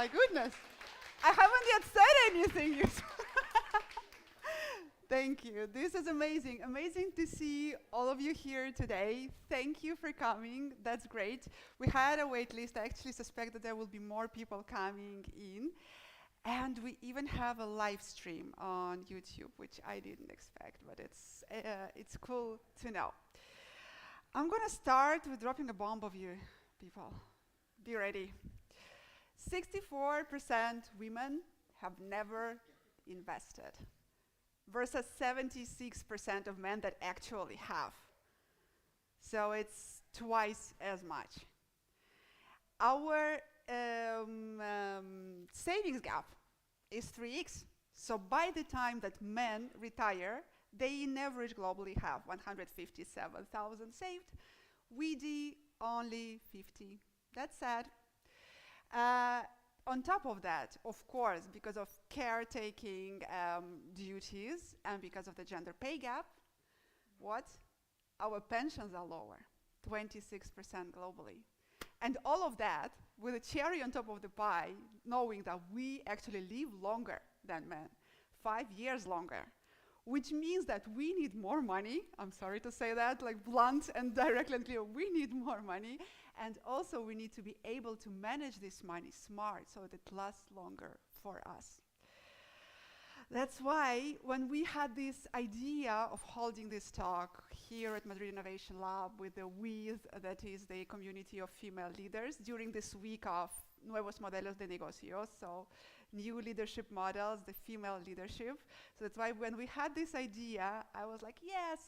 my goodness. I haven't yet said anything. Thank you. This is amazing. Amazing to see all of you here today. Thank you for coming. That's great. We had a wait list. I actually suspect that there will be more people coming in. And we even have a live stream on YouTube, which I didn't expect, but it's cool to know. I'm going to start with dropping a bomb of you, people. Be ready. 64% women have never invested, versus 76% of men that actually have. So it's twice as much. Our savings gap is 3x. So by the time that men retire, they in average globally have 157,000 saved. We do only 50. That's sad. On top of that, of course, because of caretaking duties and because of the gender pay gap, what? Our pensions are lower, 26% globally. And all of that with a cherry on top of the pie, knowing that we actually live longer than men, 5 years longer, which means that we need more money. I'm sorry to say that, like blunt and directly and clear, we need more money. And also we need to be able to manage this money smart so that it lasts longer for us. That's why when we had this idea of holding this talk here at Madrid Innovation Lab with the WITH, that is the community of female leaders, during this week of Nuevos Modelos de Negocios, so new leadership models, the female leadership. So that's why when we had this idea, I was like, yes,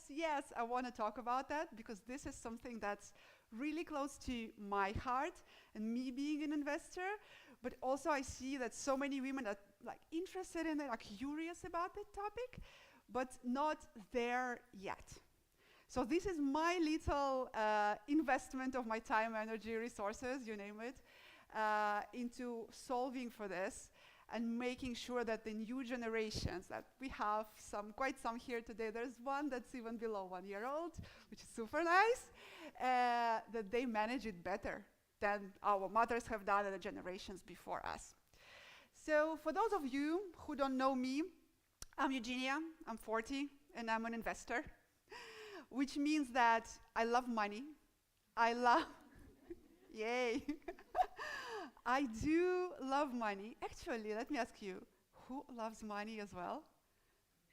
I want to talk about that because this is something that's really close to my heart and me being an investor. But also I see that so many women are like interested in it, are curious about the topic, but not there yet. So this is my little investment of my time, energy, resources, you name it, into solving for this and making sure that the new generations, that we have quite some here today, there's one that's even below 1 year old, which is super nice, that they manage it better than our mothers have done and the generations before us. So for those of you who don't know me, I'm Eugenia, I'm 40, and I'm an investor, which means that I love money. Yay. I do love money. Actually, let me ask you, who loves money as well?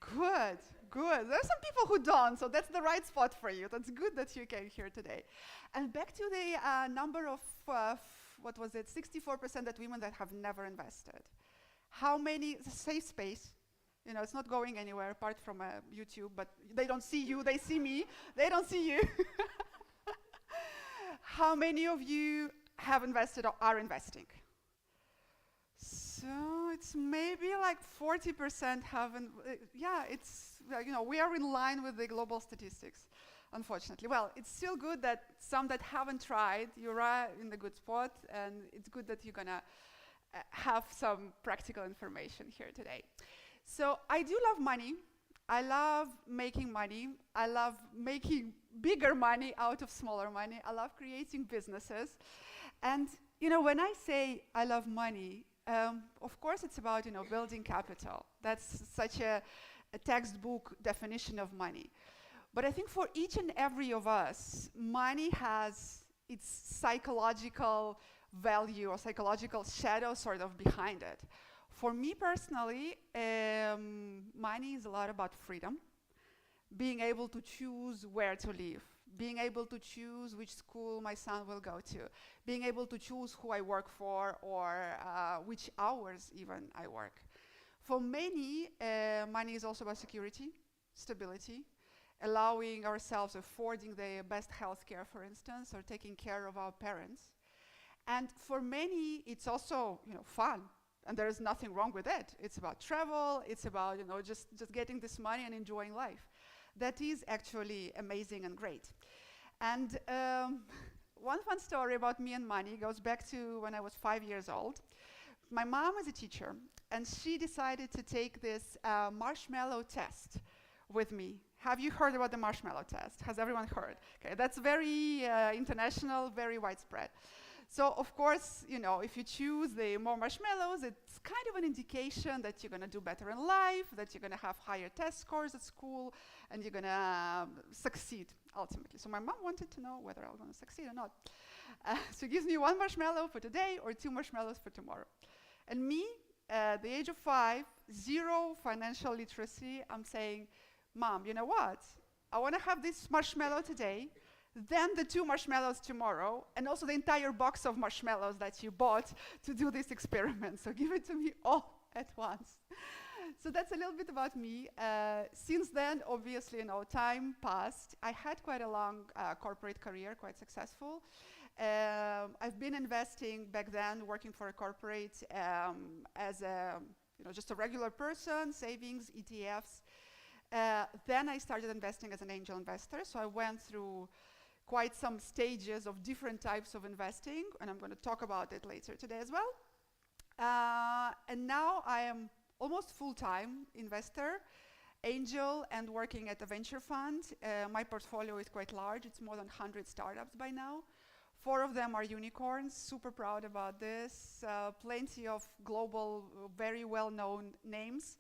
Good. There are some people who don't, so that's the right spot for you. That's good that you came here today. And back to the number of, 64% that women that have never invested. How many, safe space, it's not going anywhere apart from YouTube, but they don't see you, they see me, they don't see you. How many of you have invested or are investing? So it's maybe like 40% haven't, we are in line with the global statistics, unfortunately. Well, it's still good that some that haven't tried, you're in the good spot, and it's good that you're gonna have some practical information here today. So I do love money. I love making money. I love making bigger money out of smaller money. I love creating businesses. And, when I say I love money, of course it's about, building capital. That's such a textbook definition of money. But I think for each and every of us, money has its psychological value or psychological shadow sort of behind it. For me personally, money is a lot about freedom, being able to choose where to live, being able to choose which school my son will go to, being able to choose who I work for or which hours even I work. For many, money is also about security, stability, allowing ourselves, affording the best healthcare, for instance, or taking care of our parents. And for many, it's also, fun. And there is nothing wrong with it. It's about travel. It's about, just getting this money and enjoying life. That is actually amazing and great. And one fun story about me and money goes back to when I was 5 years old. My mom is a teacher, and she decided to take this marshmallow test with me. Have you heard about the marshmallow test? Has everyone heard? Okay, that's very international, very widespread. So of course, you know, if you choose the more marshmallows, it's kind of an indication that you're gonna do better in life, that you're gonna have higher test scores at school, and you're gonna succeed ultimately. So my mom wanted to know whether I was gonna succeed or not. So she gives me 1 marshmallow for today or 2 marshmallows for tomorrow. And me, at the age of 5, 0 financial literacy, I'm saying, Mom, you know what? I wanna have this marshmallow today, then the 2 marshmallows tomorrow, and also the entire box of marshmallows that you bought to do this experiment. So give it to me all at once. So that's a little bit about me. Since then, obviously, you know, time passed. I had quite a long corporate career, quite successful. I've been investing back then, working for a corporate as a, you know, just a regular person, savings, ETFs. Then I started investing as an angel investor. So I went through quite some stages of different types of investing, and I'm going to talk about it later today as well. And now I am almost full-time investor, angel, and working at a venture fund. My portfolio is quite large. It's more than 100 startups by now. 4 of them are unicorns, super proud about this. Plenty of global, very well-known names.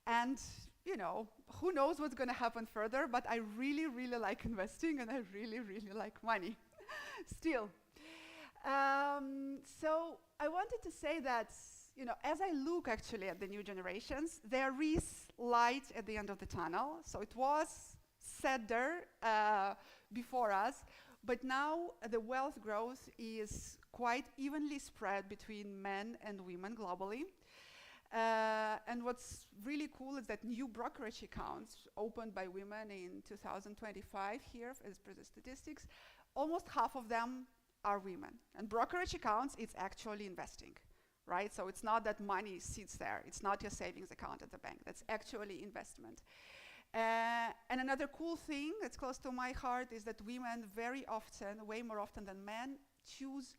And, you know, who knows what's going to happen further, but I really, really like investing, and I really, really like money still. So I wanted to say that, you know, as I look actually at the new generations, there is light at the end of the tunnel. So it was said there before us, but now the wealth growth is quite evenly spread between men and women globally. And what's really cool is that new brokerage accounts opened by women in 2025 here, as per the statistics, almost half of them are women. And brokerage accounts, it's actually investing, right? So it's not that money sits there. It's not your savings account at the bank. That's actually investment. And another cool thing that's close to my heart is that women very often, way more often than men, choose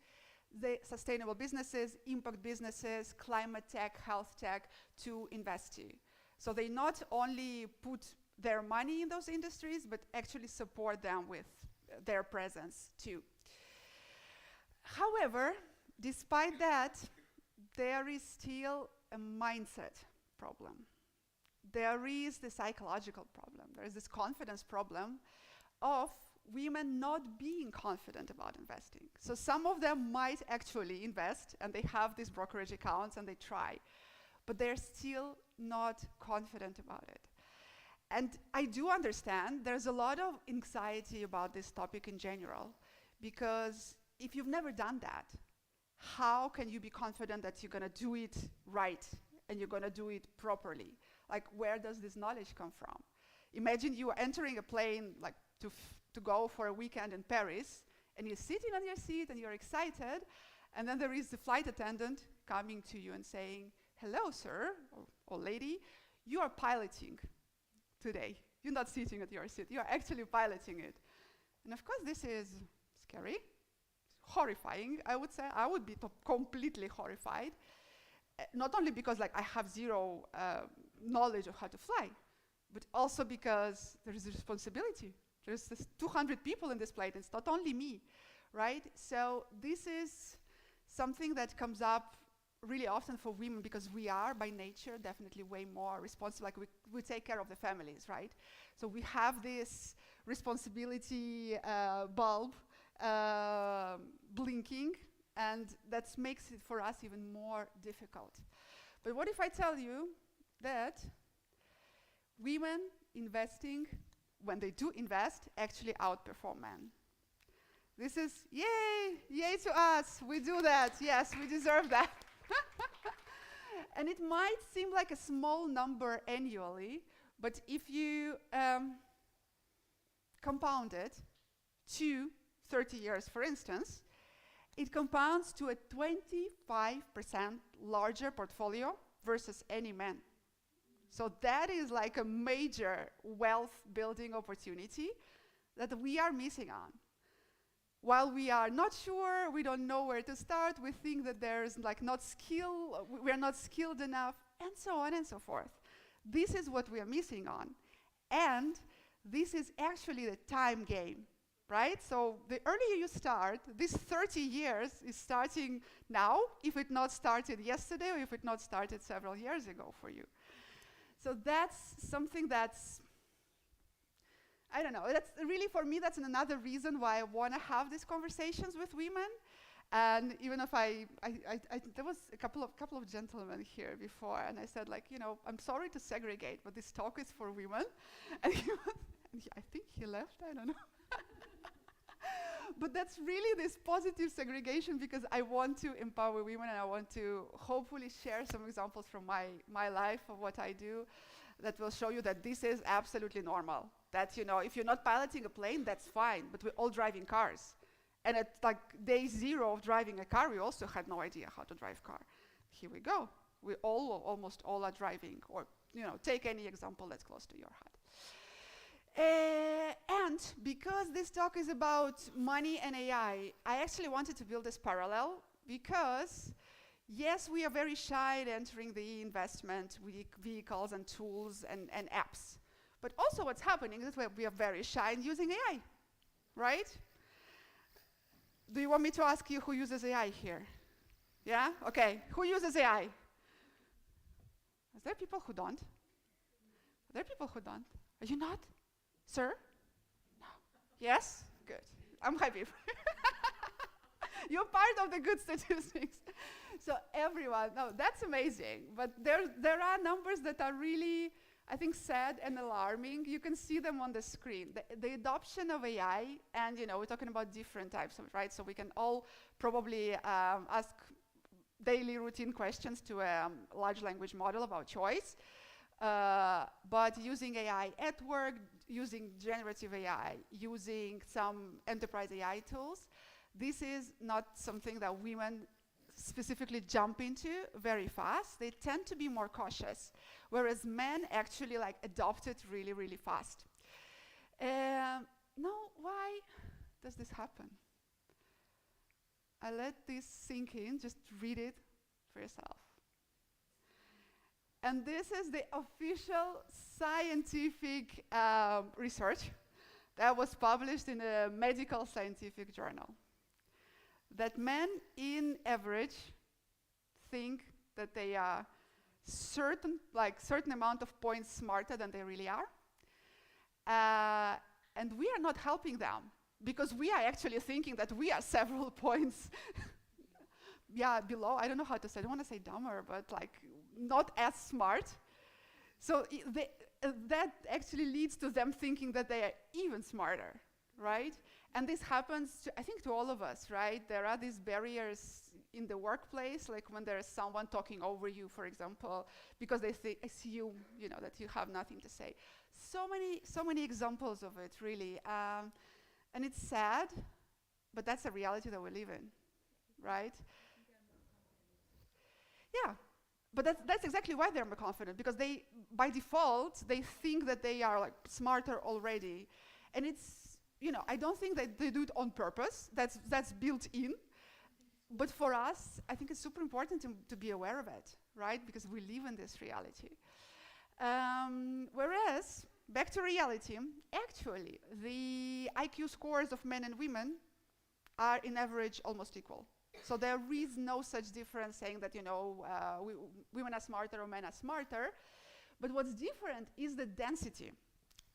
the sustainable businesses, impact businesses, climate tech, health tech to invest in. So they not only put their money in those industries, but actually support them with their presence too. However, despite that, there is still a mindset problem. There is the psychological problem. There is this confidence problem of women not being confident about investing. So some of them might actually invest, and they have these brokerage accounts and they try, but they're still not confident about it. And I do understand there's a lot of anxiety about this topic in general, because if you've never done that, how can you be confident that you're gonna do it right and you're gonna do it properly? Like, where does this knowledge come from? Imagine you are entering a plane, like to go for a weekend in Paris, and you're sitting on your seat and you're excited, and then there is the flight attendant coming to you and saying, hello, sir, or lady, you are piloting today. You're not sitting at your seat, you're actually piloting it. And of course, this is scary, horrifying, I would say. I would be completely horrified, not only because like I have zero knowledge of how to fly, but also because there is a responsibility. There's this 200 people in this plane, it's not only me, right? So this is something that comes up really often for women, because we are by nature definitely way more responsible, like we take care of the families, right? So we have this responsibility bulb blinking, and that makes it for us even more difficult. But what if I tell you that women investing, when they do invest, actually outperform men? This is, yay to us, we do that, yes, we deserve that. And it might seem like a small number annually, but if you compound it to 30 years, for instance, it compounds to a 25% larger portfolio versus any man. So that is like a major wealth building opportunity that we are missing on. While we are not sure, we don't know where to start, we think that there's like we're not skilled enough, and so on and so forth. This is what we are missing on. And this is actually the time game. right? So the earlier you start, this 30 years is starting now, if it not started yesterday or if it not started several years ago for you. So that's something that's, I don't know, that's really, for me, that's another reason why I want to have these conversations with women. And even if there was a couple of gentlemen here before, and I said, like, you know, I'm sorry to segregate, but this talk is for women. And I think he left, I don't know. But that's really this positive segregation, because I want to empower women, and I want to hopefully share some examples from my life of what I do that will show you that this is absolutely normal. That, you know, if you're not piloting a plane, that's fine, but we're all driving cars. And at like day 0 of driving a car, we also had no idea how to drive a car. Here we go. We almost all are driving, or, you know, take any example that's close to your heart. And because this talk is about money and AI, I actually wanted to build this parallel, because yes, we are very shy at entering the investment vehicles and tools and apps. But also what's happening is we are very shy in using AI, right? Do you want me to ask you who uses AI here? Yeah? Okay. Who uses AI? Is there people who don't? Are there people who don't? Are you not? Sir? No. Yes? Good. I'm happy. You're part of the good statistics. So everyone, no, that's amazing. But there are numbers that are really, I think, sad and alarming. You can see them on the screen. The adoption of AI, and, you know, we're talking about different types of it, right? So we can all probably ask daily routine questions to a large language model about choice. But using AI at work, using generative AI, using some enterprise AI tools, this is not something that women specifically jump into very fast. They tend to be more cautious, whereas men actually like adopt it really, really fast. Now, why does this happen? I let this sink in, just read it for yourself. And this is the official scientific research that was published in a medical scientific journal. That men, in average, think that they are certain amount of points smarter than they really are. And we are not helping them, because we are actually thinking that we are several points below. I don't know how to say, I don't want to say dumber, but like not as smart. So that actually leads to them thinking that they are even smarter, right? And this happens, I think, to all of us, right? There are these barriers in the workplace, like when there is someone talking over you, for example, because they assume, you know, that you have nothing to say. So many examples of it, really. And it's sad, but that's a reality that we live in, right? Yeah, but that's exactly why they're more confident, because they, by default, they think that they are like smarter already. And it's, you know, I don't think that they do it on purpose. That's built in. But for us, I think it's super important to be aware of it, right? Because we live in this reality. Whereas, back to reality, actually, the IQ scores of men and women are, in average, almost equal. So there is no such difference saying that, you know, women are smarter or men are smarter. But what's different is the density.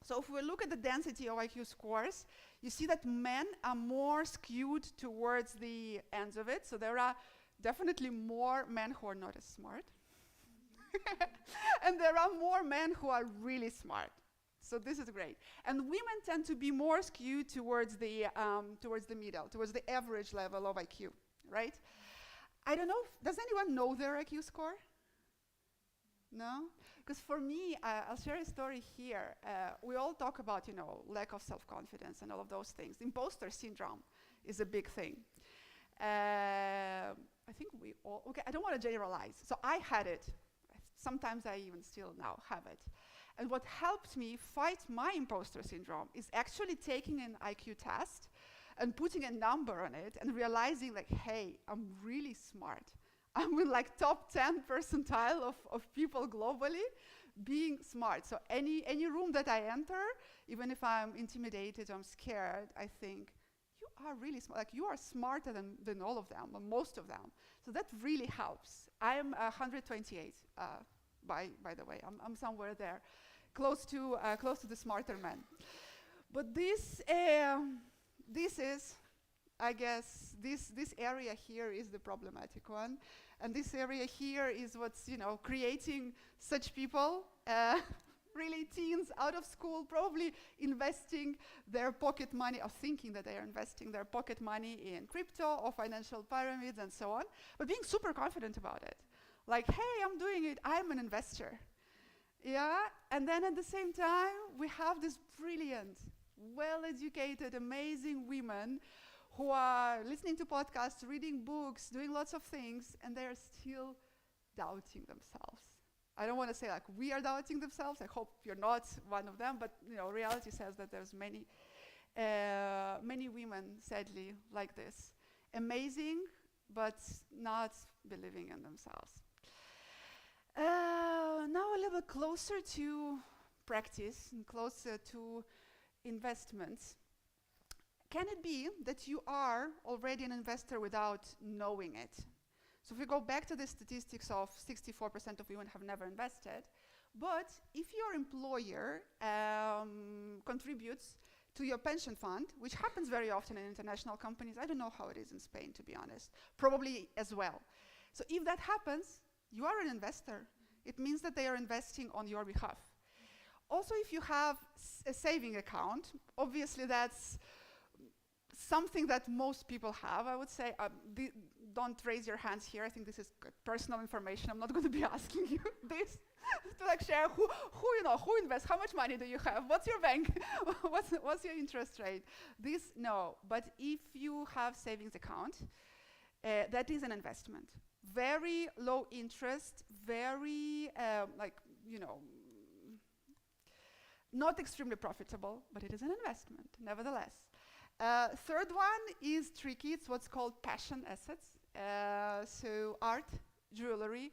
So if we look at the density of IQ scores, you see that men are more skewed towards the ends of it. So there are definitely more men who are not as smart. And there are more men who are really smart. So this is great. And women tend to be more skewed towards the middle, towards the average level of IQ, right? I don't know, does anyone know their IQ score? No? Because for me, I'll share a story here. We all talk about, you know, lack of self-confidence and all of those things. Imposter syndrome is a big thing. I think we all, okay, I don't want to generalize. So I had it. Sometimes I even still now have it. And what helped me fight my imposter syndrome is actually taking an IQ test and putting a number on it and realizing like, hey, I'm really smart. I'm in like top 10 percentile of people globally, being smart. So any room that I enter, even if I'm intimidated, I'm scared, I think, you are really smart. Like, you are smarter than all of them, or most of them. So that really helps. I'm 128, by the way. I'm somewhere there, close to the smarter man. But this is, I guess, this area here is the problematic one. And this area here is what's, creating such people, really teens out of school, probably investing their pocket money, or thinking that they are investing their pocket money in crypto or financial pyramids and so on, but being super confident about it. Like, hey, I'm doing it, I'm an investor. Yeah, and then at the same time, we have this brilliant, well-educated, amazing women who are listening to podcasts, reading books, doing lots of things, and they're still doubting themselves. I don't want to say like we are doubting themselves. I hope you're not one of them, but reality says that there's many women, sadly, like this. Amazing, but not believing in themselves. Now a little bit closer to practice and closer to investments. Can it be that you are already an investor without knowing it? So if we go back to the statistics of 64% of women have never invested, but if your employer contributes to your pension fund, which happens very often in international companies, I don't know how it is in Spain, to be honest, probably as well. So if that happens, you are an investor. It means that they are investing on your behalf. Also, if you have a saving account, obviously that's something that most people have, I would say. Don't raise your hands here. I think this is personal information. I'm not going to be asking you this to like share who invests, how much money do you have, what's your bank, what's your interest rate. This, no. But if you have savings account, that is an investment. Very low interest, very not extremely profitable, but it is an investment, nevertheless. Third one is tricky. It's what's called passion assets. So art, jewelry.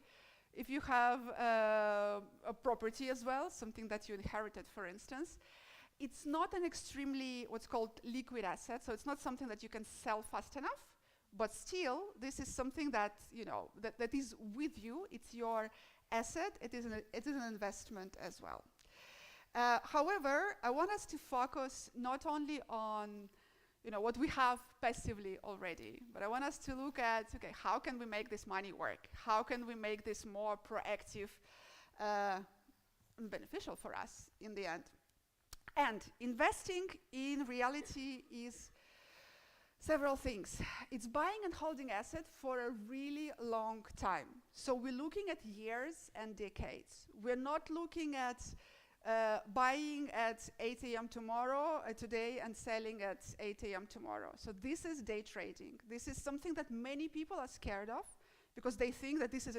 If you have a property as well, something that you inherited, for instance, it's not an extremely what's called liquid asset. So it's not something that you can sell fast enough. But still, this is something that that is with you. It's your asset. It is an investment as well. However, I want us to focus not only on what we have passively already, but I want us to look at, okay, how can we make this money work? How can we make this more proactive and beneficial for us in the end? And investing in reality is several things. It's buying and holding assets for a really long time. So we're looking at years and decades. We're not looking at buying at 8 a.m. today and selling at 8 a.m. tomorrow. So this is day trading. This is something that many people are scared of because they think that this is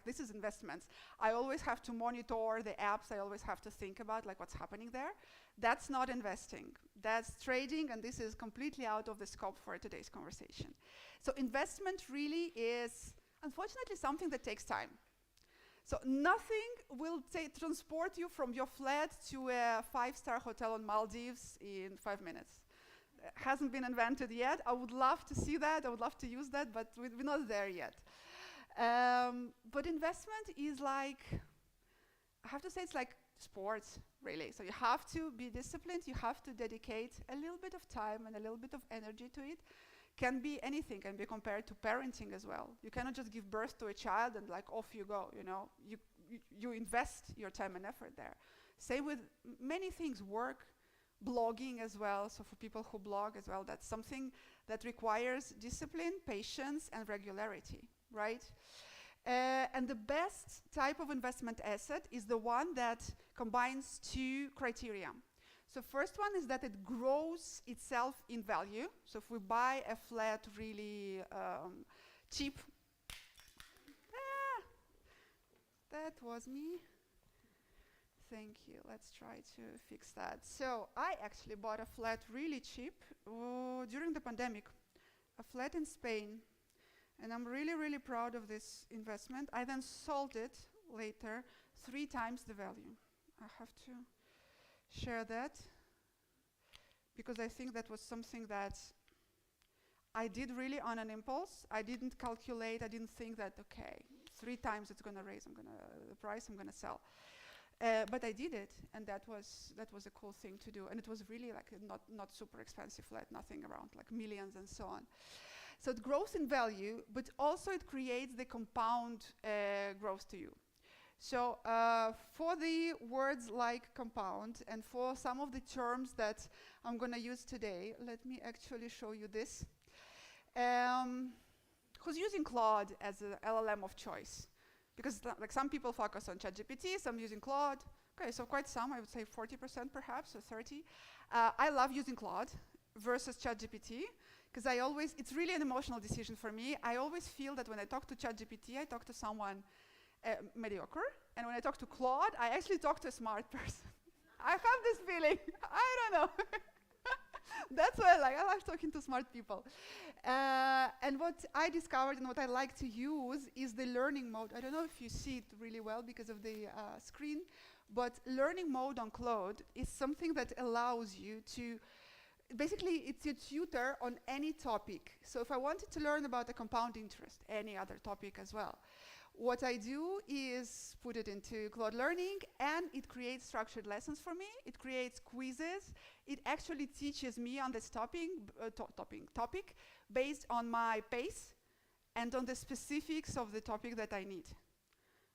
this is investments. I always have to monitor the apps. I always have to think about what's happening there. That's not investing. That's trading, and this is completely out of the scope for today's conversation. So investment really is, unfortunately, something that takes time. So nothing will transport you from your flat to a 5-star hotel on Maldives in 5 minutes. It hasn't been invented yet. I would love to see that. I would love to use that, but we're not there yet. But investment is I have to say, it's like sports, really. So you have to be disciplined. You have to dedicate a little bit of time and a little bit of energy to it. Can be anything, can be compared to parenting as well. You cannot just give birth to a child and off you go, You invest your time and effort there. Same with many things, work, blogging as well. So for people who blog as well, that's something that requires discipline, patience, and regularity, right? And the best type of investment asset is the one that combines 2 criteria. So first one is that it grows itself in value. So if we buy a flat really cheap, that was me. Thank you. Let's try to fix that. So I actually bought a flat really cheap during the pandemic, a flat in Spain. And I'm really, really proud of this investment. I then sold it later 3 times the value. I have to share that because I think that was something that I did really on an impulse. I didn't calculate. I didn't think that, okay, 3 times it's going to raise the price, I'm going to sell. But I did it, and that was a cool thing to do. And it was really like not super expensive flat, nothing around like millions and so on. So it grows in value, but also it creates the compound growth to you. So for the words like compound and for some of the terms that I'm going to use today, let me actually show you this. Who's using Claude as an LLM of choice? Because like some people focus on ChatGPT, some using Claude. Okay, so quite some, I would say 40% perhaps, or 30. I love using Claude versus ChatGPT, because it's really an emotional decision for me. I always feel that when I talk to ChatGPT, I talk to someone mediocre, and when I talk to Claude, I actually talk to a smart person. I have this feeling, I don't know. That's what I like. I like talking to smart people. And what I discovered and what I like to use is the learning mode. I don't know if you see it really well because of the screen, but learning mode on Claude is something that allows you to, basically it's your tutor on any topic. So if I wanted to learn about the compound interest, any other topic as well, what I do is put it into Claude Learning, and it creates structured lessons for me. It creates quizzes. It actually teaches me on this topic based on my pace and on the specifics of the topic that I need.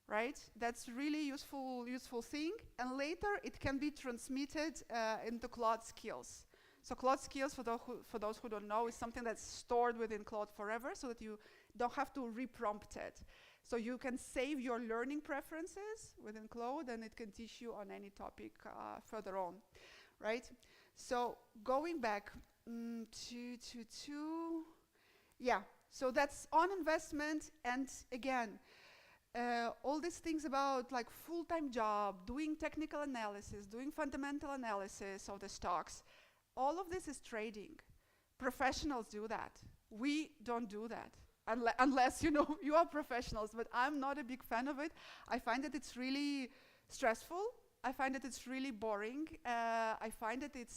Right? That's really useful thing. And later it can be transmitted into Claude Skills. So Claude Skills, for those who don't know, is something that's stored within Claude forever, so that you don't have to reprompt it. So you can save your learning preferences within Claude, and it can teach you on any topic further on, right? So going back so that's on investment, and again, all these things about like full-time job, doing technical analysis, doing fundamental analysis of the stocks, all of this is trading. Professionals do that. We don't do that. Unless you are professionals, but I'm not a big fan of it. I find that it's really stressful. I find that it's really boring. I find that it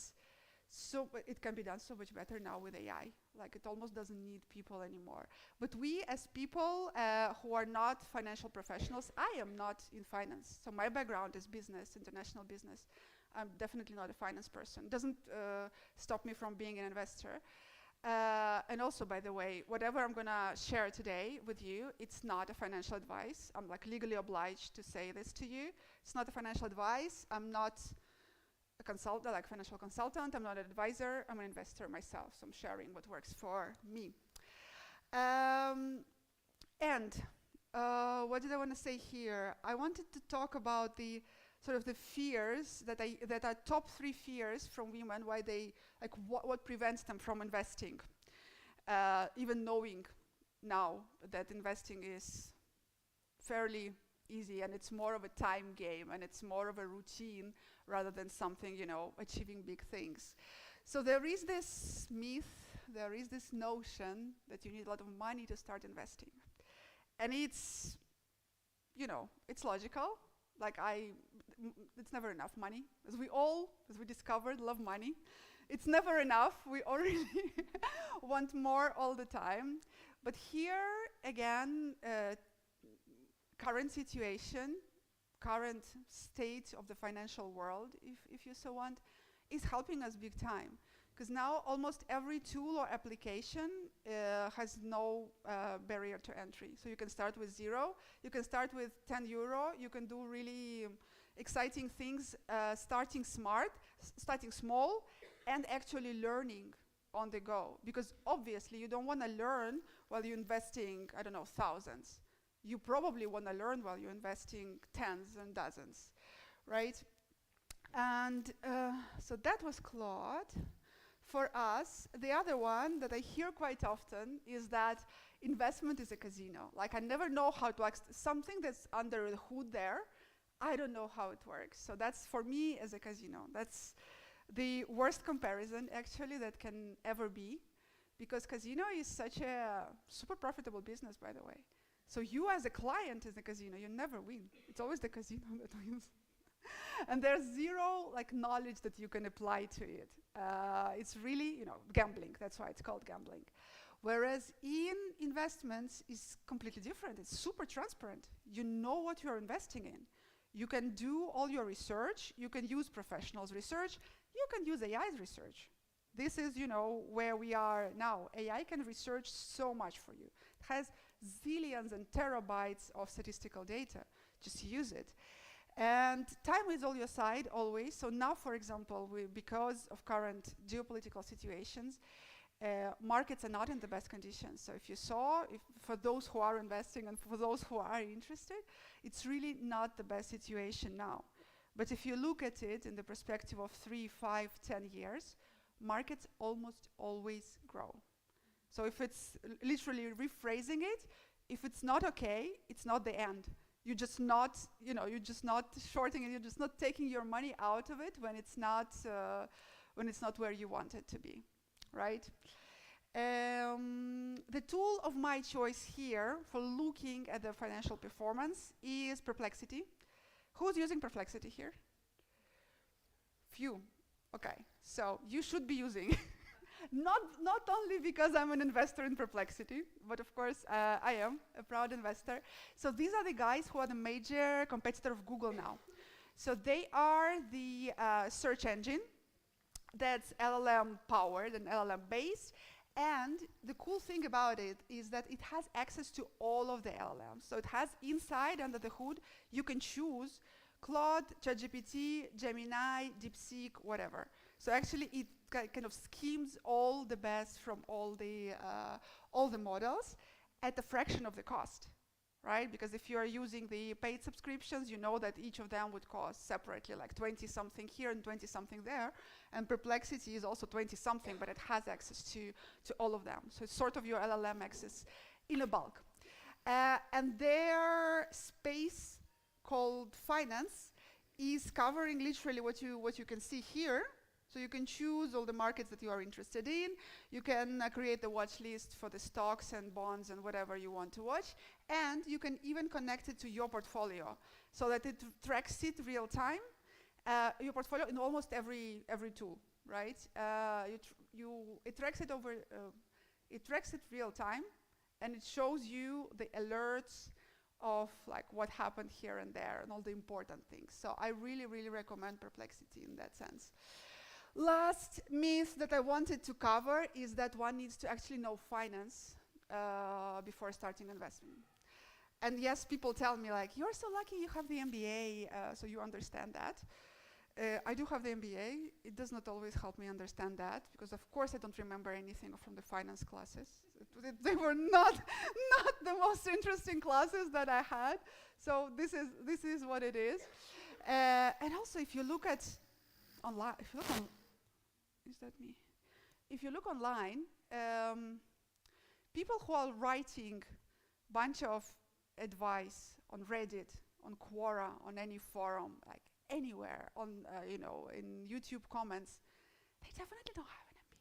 can be done so much better now with AI. Like it almost doesn't need people anymore. But we as people who are not financial professionals, I am not in finance. So my background is business, international business. I'm definitely not a finance person. Doesn't stop me from being an investor. And also, by the way, whatever I'm going to share today with you, it's not a financial advice. I'm like legally obliged to say this to you. It's not a financial advice. I'm not a consultant, like financial consultant. I'm not an advisor. I'm an investor myself. So I'm sharing what works for me. What did I want to say here? I wanted to talk about the sort of the fears that are top 3 fears from women, why they, like what prevents them from investing, even knowing now that investing is fairly easy and it's more of a time game and it's more of a routine rather than something, achieving big things. So there is this myth, there is this notion that you need a lot of money to start investing. And it's logical. It's never enough money. As we discovered, love money. It's never enough. We already want more all the time. But here, again, current situation, current state of the financial world, if you so want, is helping us big time. Because now almost every tool or application has no barrier to entry. So you can start with 0, you can start with €10, you can do really exciting things, starting small, and actually learning on the go. Because obviously you don't want to learn while you're investing, I don't know, thousands. You probably want to learn while you're investing tens and dozens, right? And so that was Claude. For us, the other one that I hear quite often is that investment is a casino. Like I never know how to something that's under the hood there. I don't know how it works. So that's for me as a casino. That's the worst comparison actually that can ever be, because casino is such a super profitable business, by the way. So you as a client in the casino, you never win. It's always the casino that wins. And there's zero like knowledge that you can apply to it. It's really, gambling. That's why it's called gambling. Whereas in investments is completely different. It's super transparent. You know what you're investing in. You can do all your research. You can use professionals' research. You can use AI's research. This is, where we are now. AI can research so much for you. It has zillions and terabytes of statistical data. Just use it. And time is on your side always. So now, for example, because of current geopolitical situations, markets are not in the best conditions. So if you saw, for those who are investing and for those who are interested, it's really not the best situation now. But if you look at it in the perspective of 3, 5, 10 years, markets almost always grow. So if it's literally rephrasing it, if it's not okay, it's not the end. You're just not shorting it. You're just not taking your money out of it when it's not where you want it to be, right? The tool of my choice here for looking at the financial performance is Perplexity. Who's using Perplexity here? Few. Okay, so you should be using. Not only because I'm an investor in Perplexity, but of course I am a proud investor. So these are the guys who are the major competitor of Google now. So they are the search engine that's LLM powered and LLM based. And the cool thing about it is that it has access to all of the LLMs. So it has inside, under the hood, you can choose Claude, ChatGPT, Gemini, DeepSeek, whatever. So actually it kind of schemes all the best from all the models at a fraction of the cost, right? Because if you are using the paid subscriptions, you know that each of them would cost separately, like 20-something here and 20-something there. And Perplexity is also 20-something, but it has access to all of them. So it's sort of your LLM access in a bulk. And their space called finance is covering literally what you can see here. So you can choose all the markets that you are interested in. You can create the watch list for the stocks and bonds and whatever you want to watch. And you can even connect it to your portfolio so that it tracks it real time. Your portfolio in almost every tool, right? It tracks it real time, and it shows you the alerts of like what happened here and there and all the important things. So I really, really recommend Perplexity in that sense. Last myth that I wanted to cover is that one needs to actually know finance before starting investing. And yes, people tell me like, you're so lucky you have the MBA, so you understand that. I do have the MBA. It does not always help me understand that, because of course I don't remember anything from the finance classes. They were not the most interesting classes that I had. So this is what it is. And also, if you look at online, is that me? If you look online, people who are writing bunch of advice on Reddit, on Quora, on any forum, like anywhere, on in YouTube comments, they definitely don't have an MBA.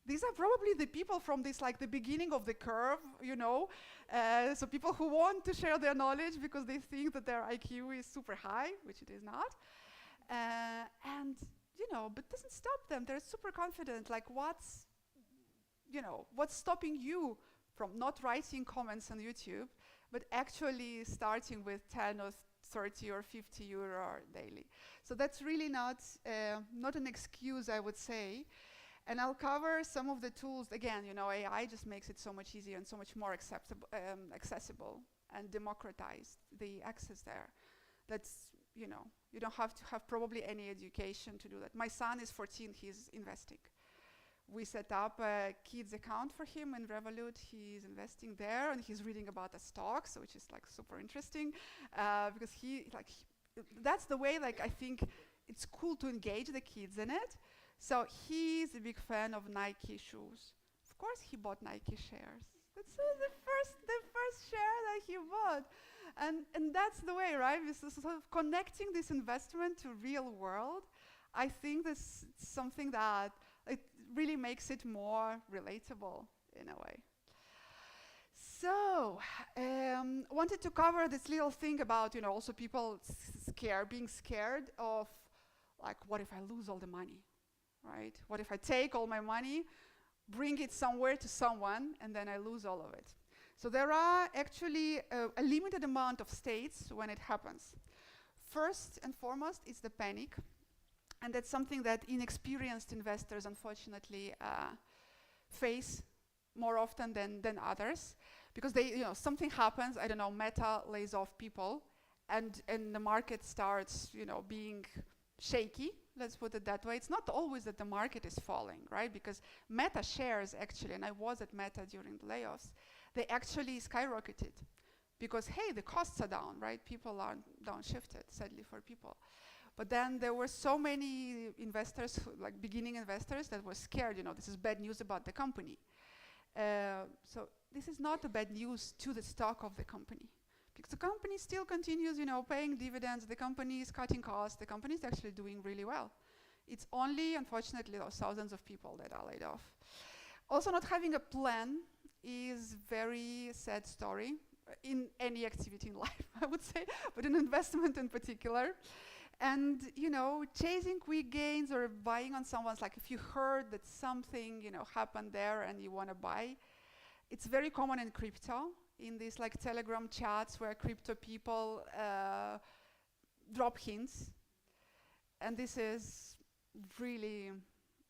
These are probably the people from this, like the beginning of the curve, so people who want to share their knowledge because they think that their IQ is super high, which it is not. But doesn't stop them. They're super confident. Like what's stopping you from not writing comments on YouTube, but actually starting with 10 or 30 or 50 euro daily? So that's really not an excuse, I would say. And I'll cover some of the tools. Again, AI just makes it so much easier and so much more accessible and democratized the access there. That's, you don't have to have probably any education to do that. My son is 14, he's investing. We set up a kids account for him in Revolut. He's investing there, and he's reading about the stocks, which is like super interesting, because that's the way, like, I think it's cool to engage the kids in it. So he's a big fan of Nike shoes. Of course, he bought Nike shares. That's the first share that he bought. And that's the way, right? This is sort of connecting this investment to real world. I think that's something that it really makes it more relatable in a way. So, wanted to cover this little thing about, also people being scared of, like, what if I lose all the money, right? What if I take all my money, bring it somewhere to someone, and then I lose all of it? So there are actually a limited amount of states when it happens. First and foremost is the panic, and that's something that inexperienced investors, unfortunately, face more often than others, because something happens. I don't know, Meta lays off people, and the market starts, being shaky. Let's put it that way. It's not always that the market is falling, right? Because Meta shares actually, and I was at Meta during the layoffs, they actually skyrocketed because, hey, the costs are down, right? People are downshifted, sadly for people. But then there were so many investors, like beginning investors, that were scared, this is bad news about the company. So this is not a bad news to the stock of the company, because the company still continues, paying dividends, the company is cutting costs, the company is actually doing really well. It's only, unfortunately, those thousands of people that are laid off. Also, not having a plan is very sad story in any activity in life, I would say, but in investment in particular. And, chasing quick gains or buying on someone's, like if you heard that something, happened there and you want to buy, it's very common in crypto, in these like Telegram chats where crypto people drop hints. And this is really,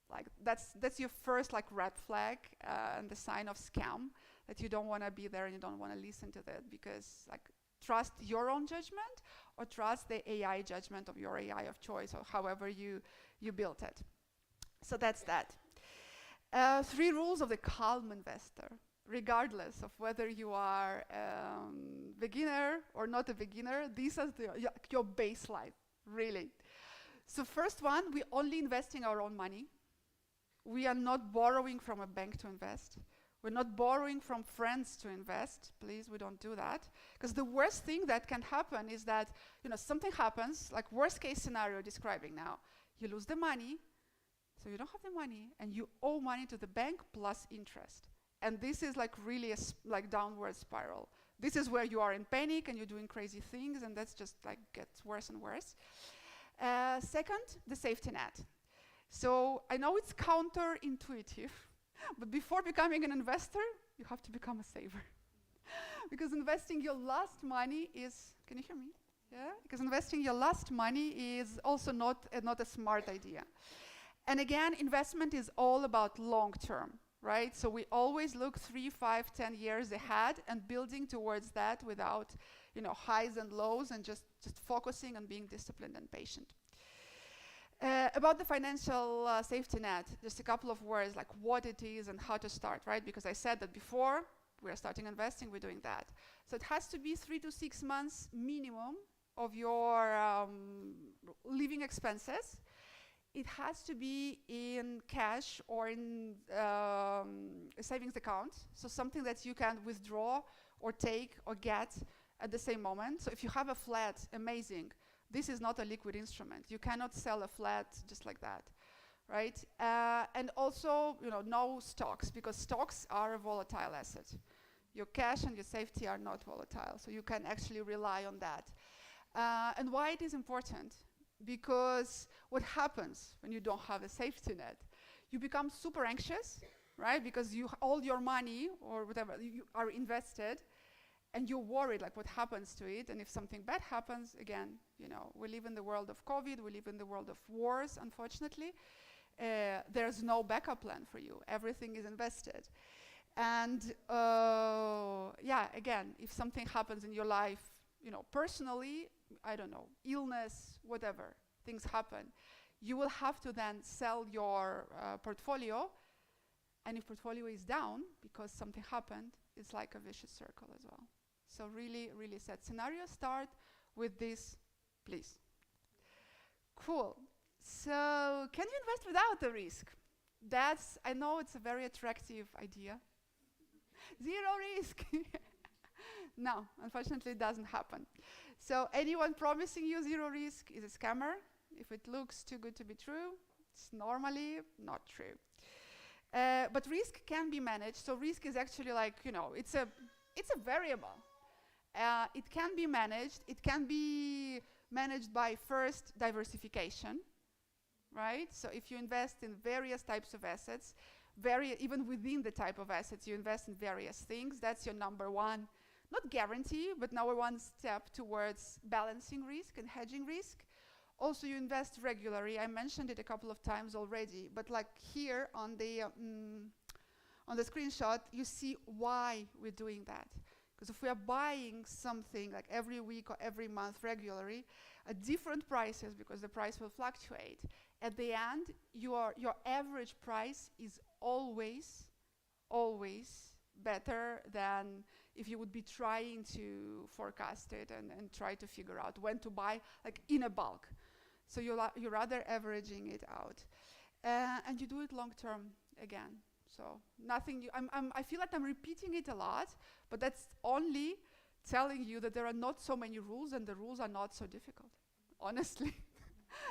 like, that's your first like red flag and the sign of scam, that you don't want to be there and you don't want to listen to that, because like trust your own judgment or trust the AI judgment of your AI of choice, or however you built it. So that's that. 3 rules of the calm investor, regardless of whether you are beginner or not a beginner. These are your baseline, really. So first one, we only investing our own money. We are not borrowing from a bank to invest. We're not borrowing from friends to invest. Please, we don't do that. Because the worst thing that can happen is that, something happens, like worst case scenario describing now. You lose the money, so you don't have the money, and you owe money to the bank plus interest. And this is like really a downward spiral. This is where you are in panic and you're doing crazy things, and that's just like gets worse and worse. Second, the safety net. So I know it's counterintuitive, but before becoming an investor, you have to become a saver. Because investing your last money is, can you hear me? Yeah? Because investing your last money is also not a smart idea. And again, investment is all about long term, right? So we always look 3, 5, 10 years ahead and building towards that without, highs and lows, and just focusing on being disciplined and patient. About the financial safety net, just a couple of words, like what it is and how to start, right? Because I said that before we're starting investing, we're doing that. So it has to be 3 to 6 months minimum of your living expenses. It has to be in cash or in a savings account, so something that you can withdraw or take or get at the same moment. So if you have a flat, amazing. This is not a liquid instrument. You cannot sell a flat just like that, right? And also, no stocks, because stocks are a volatile asset. Your cash and your safety are not volatile, so you can actually rely on that. And why it is important? Because what happens when you don't have a safety net? You become super anxious, right? Because all your money or whatever you are invested, and you're worried, like what happens to it, and if something bad happens, again, we live in the world of COVID, we live in the world of wars, unfortunately. There's no backup plan for you. Everything is invested. And again, if something happens in your life, personally, I don't know, illness, whatever, things happen, you will have to then sell your portfolio, and if portfolio is down because something happened, it's like a vicious circle as well. So really, really sad scenario. Start with this, please. Cool. So can you invest without the risk? I know it's a very attractive idea. Zero risk. No, unfortunately it doesn't happen. So anyone promising you zero risk is a scammer. If it looks too good to be true, it's normally not true. But risk can be managed. So risk is actually like, it's a variable. It can be managed. It can be managed by first diversification, right? So if you invest in various types of assets, even within the type of assets, you invest in various things. That's your number one, not guarantee, but number one step towards balancing risk and hedging risk. Also, you invest regularly. I mentioned it a couple of times already, but like here on the screenshot, you see why we're doing that. Because if we are buying something like every week or every month regularly at different prices, because the price will fluctuate, at the end, your average price is always better than if you would be trying to forecast it and try to figure out when to buy, like in a bulk. So you're rather averaging it out. And you do it long term again. So nothing new. I feel like I'm repeating it a lot, but that's only telling you that there are not so many rules and the rules are not so difficult, honestly.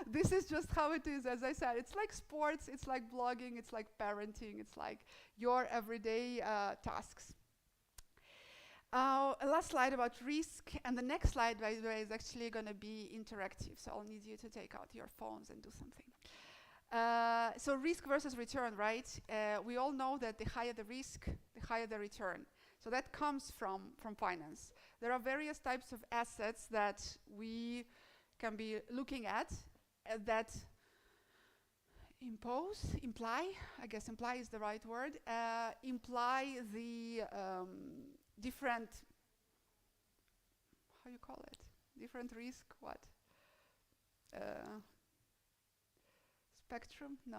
This is just how it is. As I said, it's like sports, it's like blogging, it's like parenting, it's like your everyday tasks. A last slide about risk, and the next slide, by the way, is actually going to be interactive, so I'll need you to take out your phones and do something. So risk versus return, right? We all know that the higher the risk, the higher the return. So that comes from finance. There are various types of assets that we can be looking at that imply is the right word, imply the different, how you call it? Different risk, what? Spectrum? No.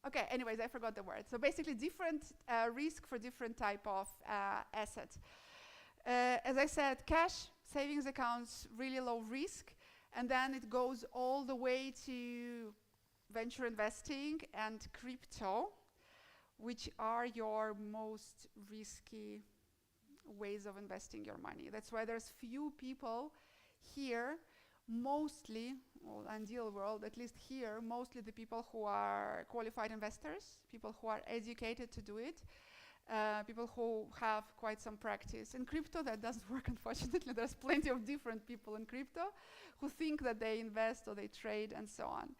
Okay, anyways, I forgot the word. So basically different risk for different type of asset. As I said, cash, savings accounts, really low risk. And then it goes all the way to venture investing and crypto, which are your most risky ways of investing your money. That's why there's few people here, mostly, well, ideal world, at least here, mostly the people who are qualified investors, people who are educated to do it, people who have quite some practice. In crypto, that doesn't work, unfortunately. There's plenty of different people in crypto who think that they invest or they trade and so on.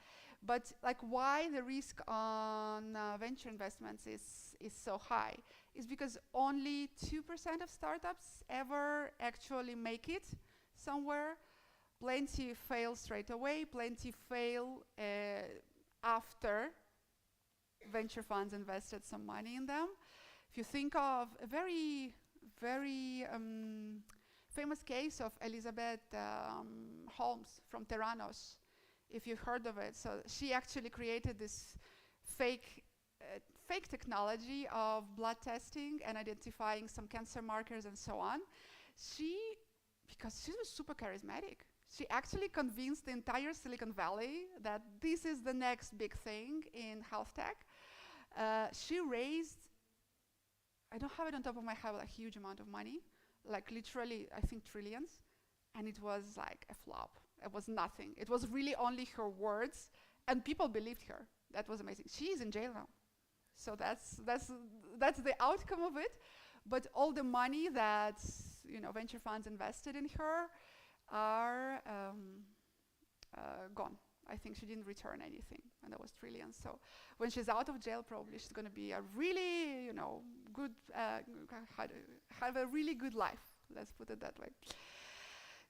But like why the risk on venture investments is so high is because only 2% of startups ever actually make it somewhere. Plenty fail straight away, plenty fail after venture funds invested some money in them. If you think of a very, very famous case of Elizabeth Holmes from Theranos, if you've heard of it. So she actually created this fake technology of blood testing and identifying some cancer markers and so on. Because she was super charismatic, she actually convinced the entire Silicon Valley that this is the next big thing in health tech. She raised, I don't have it on top of my head, a huge amount of money, like literally, I think trillions, and it was like a flop. It was nothing. It was really only her words, and people believed her. That was amazing. She is in jail now, so that's the outcome of it. But all the money that venture funds invested in her are gone. I think she didn't return anything, and that was trillions. So when she's out of jail, probably she's going to be a really, good, have a really good life. Let's put it that way.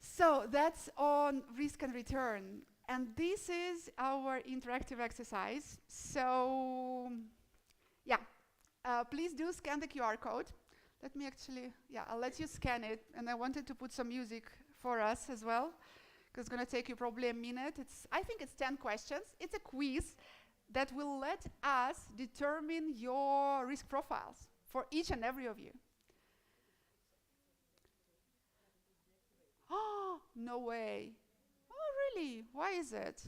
So that's on risk and return. And this is our interactive exercise. So, yeah, please do scan the QR code. Let me actually, I'll let you scan it. And I wanted to put some music for us as well, because it's going to take you probably a minute. I think it's 10 questions. It's a quiz that will let us determine your risk profiles for each and every of you. Oh, no way. Oh, really? Why is it?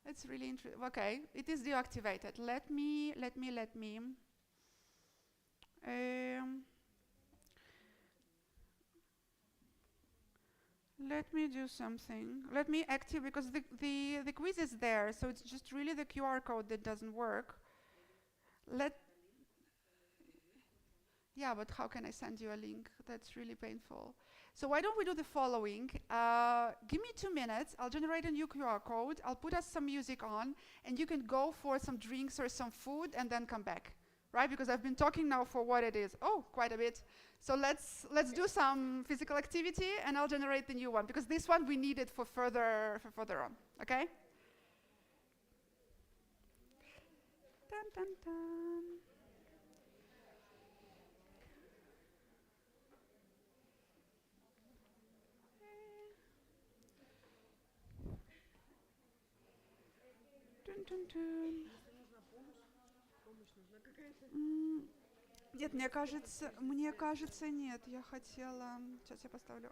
It's really interesting. Okay, it is deactivated. Let me do something. Let me active, because the quiz is there, so it's just really the QR code that doesn't work. Yeah, but how can I send you a link? That's really painful. So why don't we do the following? Give me 2 minutes. I'll generate a new QR code. I'll put us some music on, and you can go for some drinks or some food, and then come back, right? Because I've been talking now for what it is. Oh, quite a bit. So let's do some physical activity, and I'll generate the new one because this one we need it for further on. Okay? Dun, dun, dun. Dun, dun, dun. Нет, мне кажется, нет. Я хотела... Сейчас я поставлю...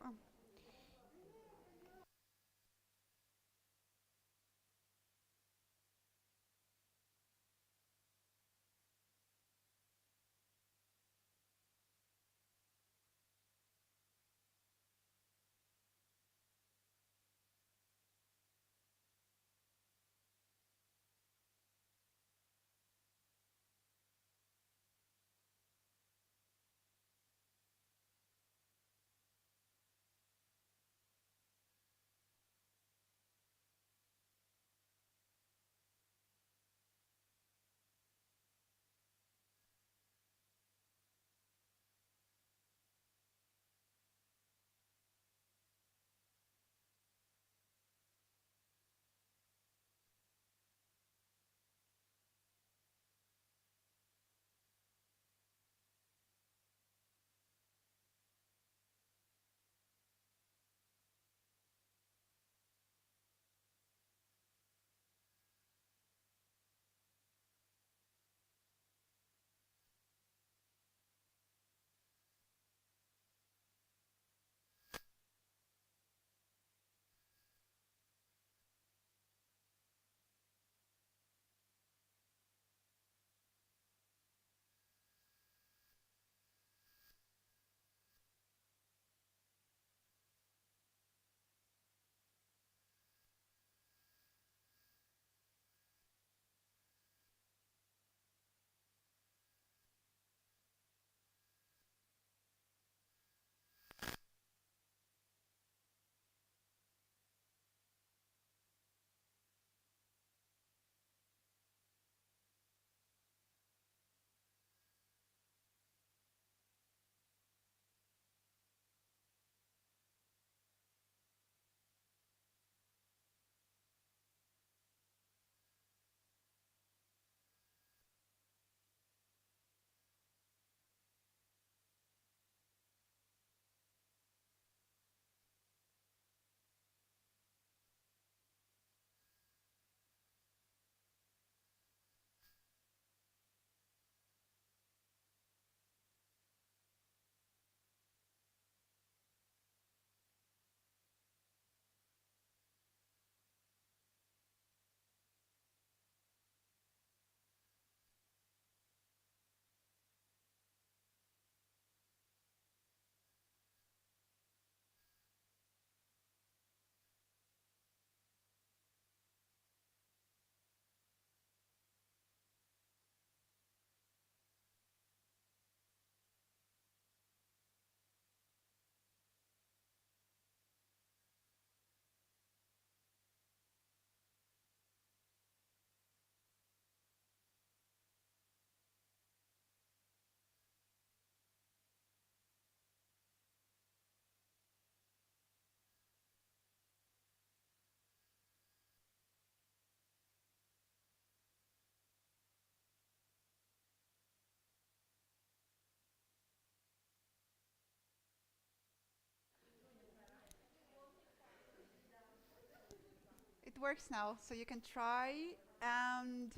It works now, so you can try and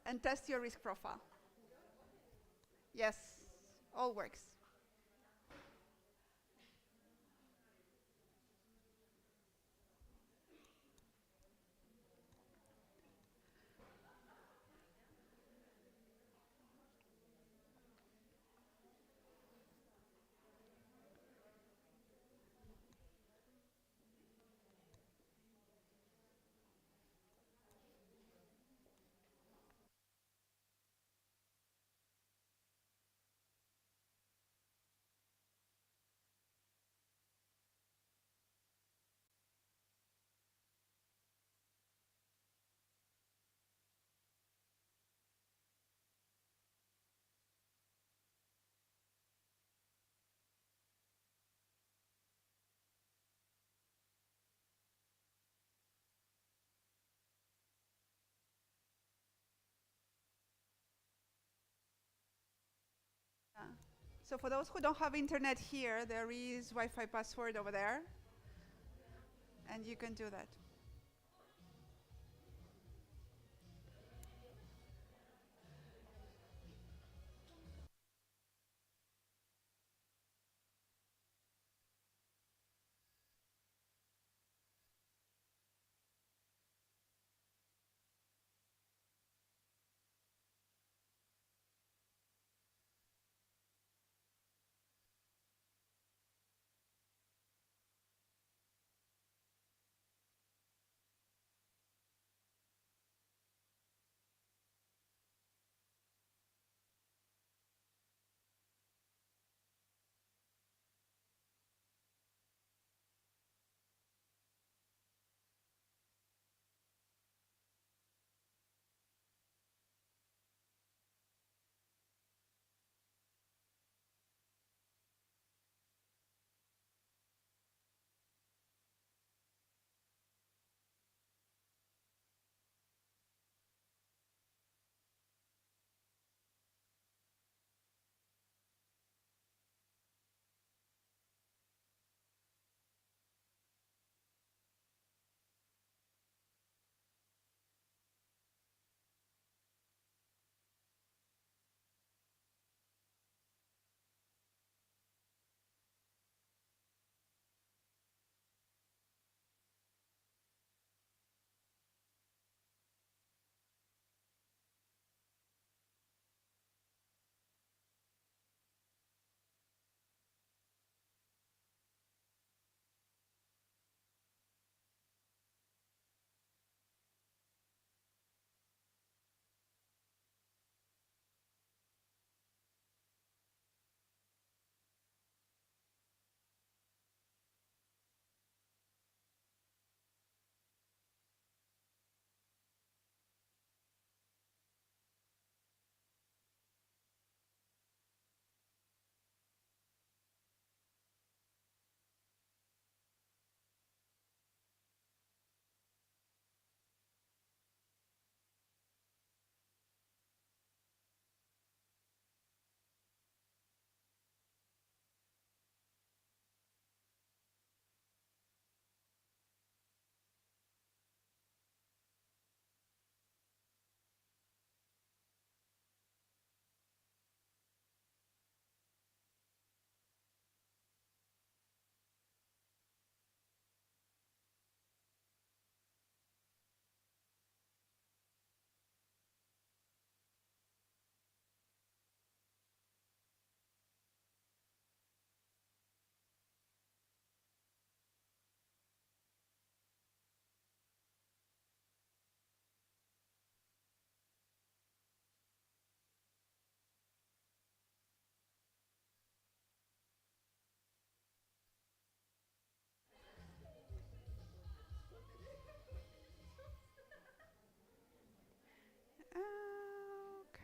and test your risk profile. Yes, all works. So for those who don't have internet here, there is Wi-Fi password over there, and you can do that.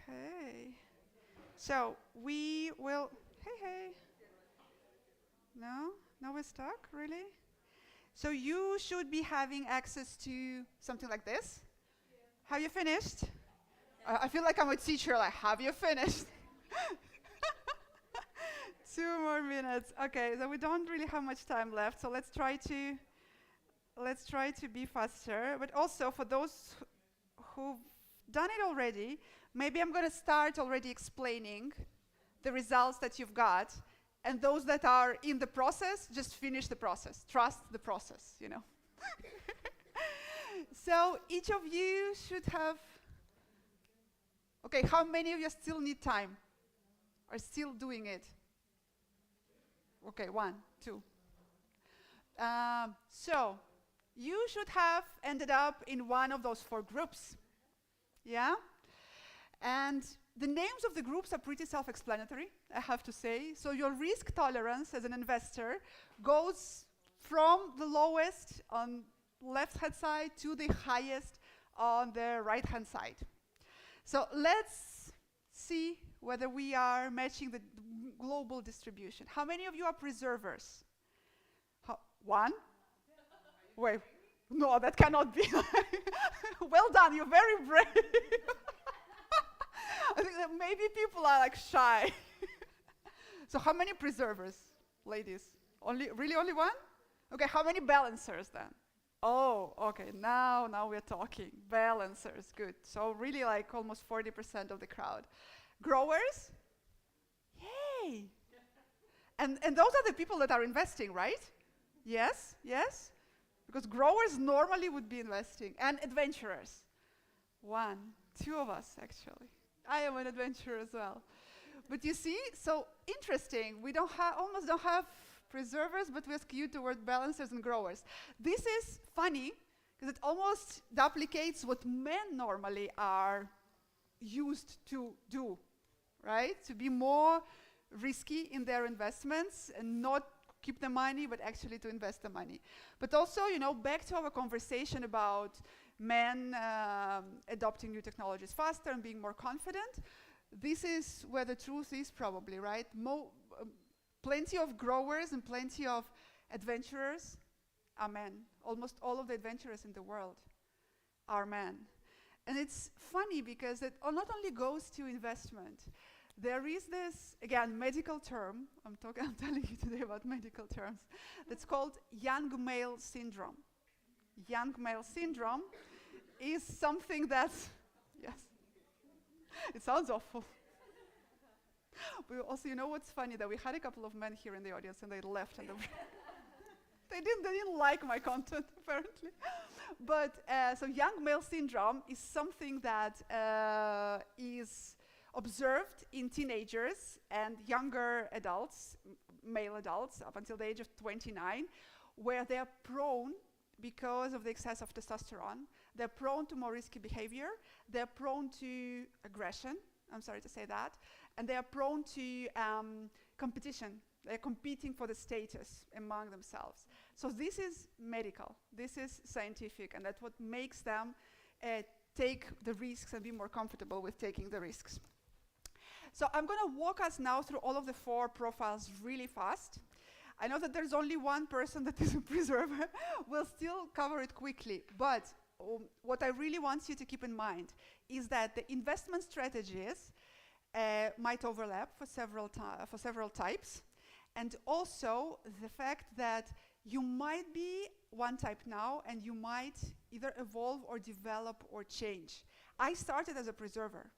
Okay. So we will. Hey, hey. No, no, we're stuck. Really? So you should be having access to something like this. Have you finished? I feel like I'm a teacher. Like, have you finished? 2 more minutes. Okay, so we don't really have much time left. So let's try to be faster. But also for those who've done it already, maybe I'm going to start already explaining the results that you've got. And those that are in the process, just finish the process. Trust the process, you know. So each of you should have. Okay, how many of you still need time? Are still doing it? Okay, 1, 2. So you should have ended up in one of those 4 groups. Yeah? And the names of the groups are pretty self-explanatory, I have to say. So your risk tolerance as an investor goes from the lowest on left-hand side to the highest on the right-hand side. So let's see whether we are matching the global distribution. How many of you are preservers? 1? Wait, no, that cannot be. Well done, you're very brave. I think that maybe people are like shy. So how many preservers, ladies? Really only one? Okay, how many balancers then? Oh, okay, now we're talking. Balancers, good. So really like almost 40% of the crowd. Growers? Yay! And those are the people that are investing, right? Yes, yes? Because growers normally would be investing. And adventurers. One, two of us actually. I am an adventurer as well. But you see, so interesting. We almost don't have preservers, but we're skewed toward balancers and growers. This is funny because it almost duplicates what men normally are used to do, right? To be more risky in their investments and not keep the money, but actually to invest the money. But also, back to our conversation about men adopting new technologies faster and being more confident. This is where the truth is probably, right? Plenty of growers and plenty of adventurers are men. Almost all of the adventurers in the world are men. And it's funny because it not only goes to investment. There is this, again, medical term, I'm telling you today about medical terms, that's called young male syndrome. Young male syndrome is something that's, yes, it sounds awful. But also, what's funny, that we had a couple of men here in the audience and they left. And they didn't like my content, apparently. But, so young male syndrome is something that is observed in teenagers and younger adults, male adults, up until the age of 29, where they're prone, because of the excess of testosterone, they're prone to more risky behavior, they're prone to aggression, I'm sorry to say that, and they are prone to competition. They're competing for the status among themselves. So this is medical, this is scientific, and that's what makes them take the risks and be more comfortable with taking the risks. So I'm going to walk us now through all of the 4 profiles really fast. I know that there's only one person that is a preserver. We'll still cover it quickly, but what I really want you to keep in mind is that the investment strategies might overlap for several types, and also the fact that you might be one type now and you might either evolve or develop or change. I started as a preserver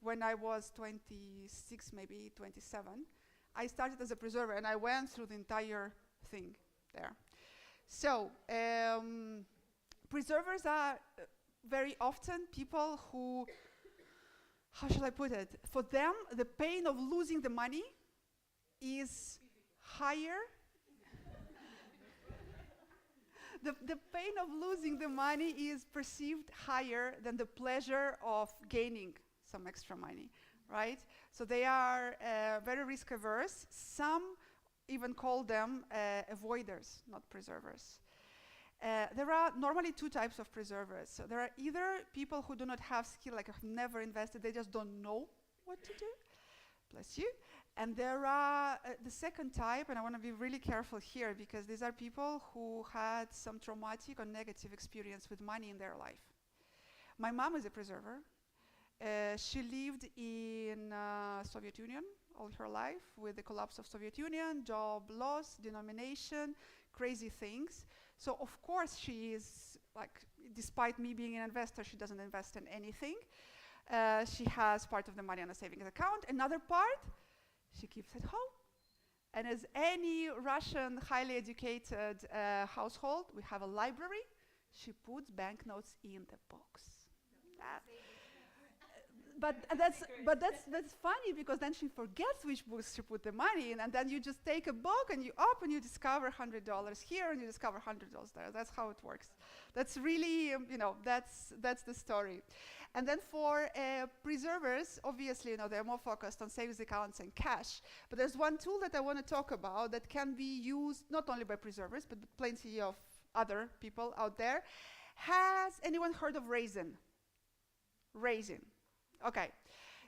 when I was 26, maybe 27. I started as a preserver and I went through the entire thing there. So preservers are very often people who, how shall I put it? For them, the pain of losing the money is higher. The pain of losing the money is perceived higher than the pleasure of gaining some extra money, right? So they are very risk averse. Some even call them avoiders, not preservers. There are normally 2 types of preservers. So there are either people who do not have skill, like have never invested, they just don't know what to do. Bless you. And there are the second type, and I want to be really careful here because these are people who had some traumatic or negative experience with money in their life. My mom is a preserver. She lived in Soviet Union all her life with the collapse of Soviet Union, job loss, denomination, crazy things. So of course she is, like, despite me being an investor, she doesn't invest in anything. She has part of the money on a savings account. Another part, she keeps at home. And as any Russian highly educated household, we have a library. She puts banknotes in the box. But that's funny because then she forgets which books she put the money in, and then you just take a book and you open, you discover $100 here and you discover $100 there. That's how it works. That's really, that's the story. And then for preservers, obviously, they're more focused on savings accounts and cash. But there's one tool that I want to talk about that can be used not only by preservers, but plenty of other people out there. Has anyone heard of Raisin? Raisin. Okay,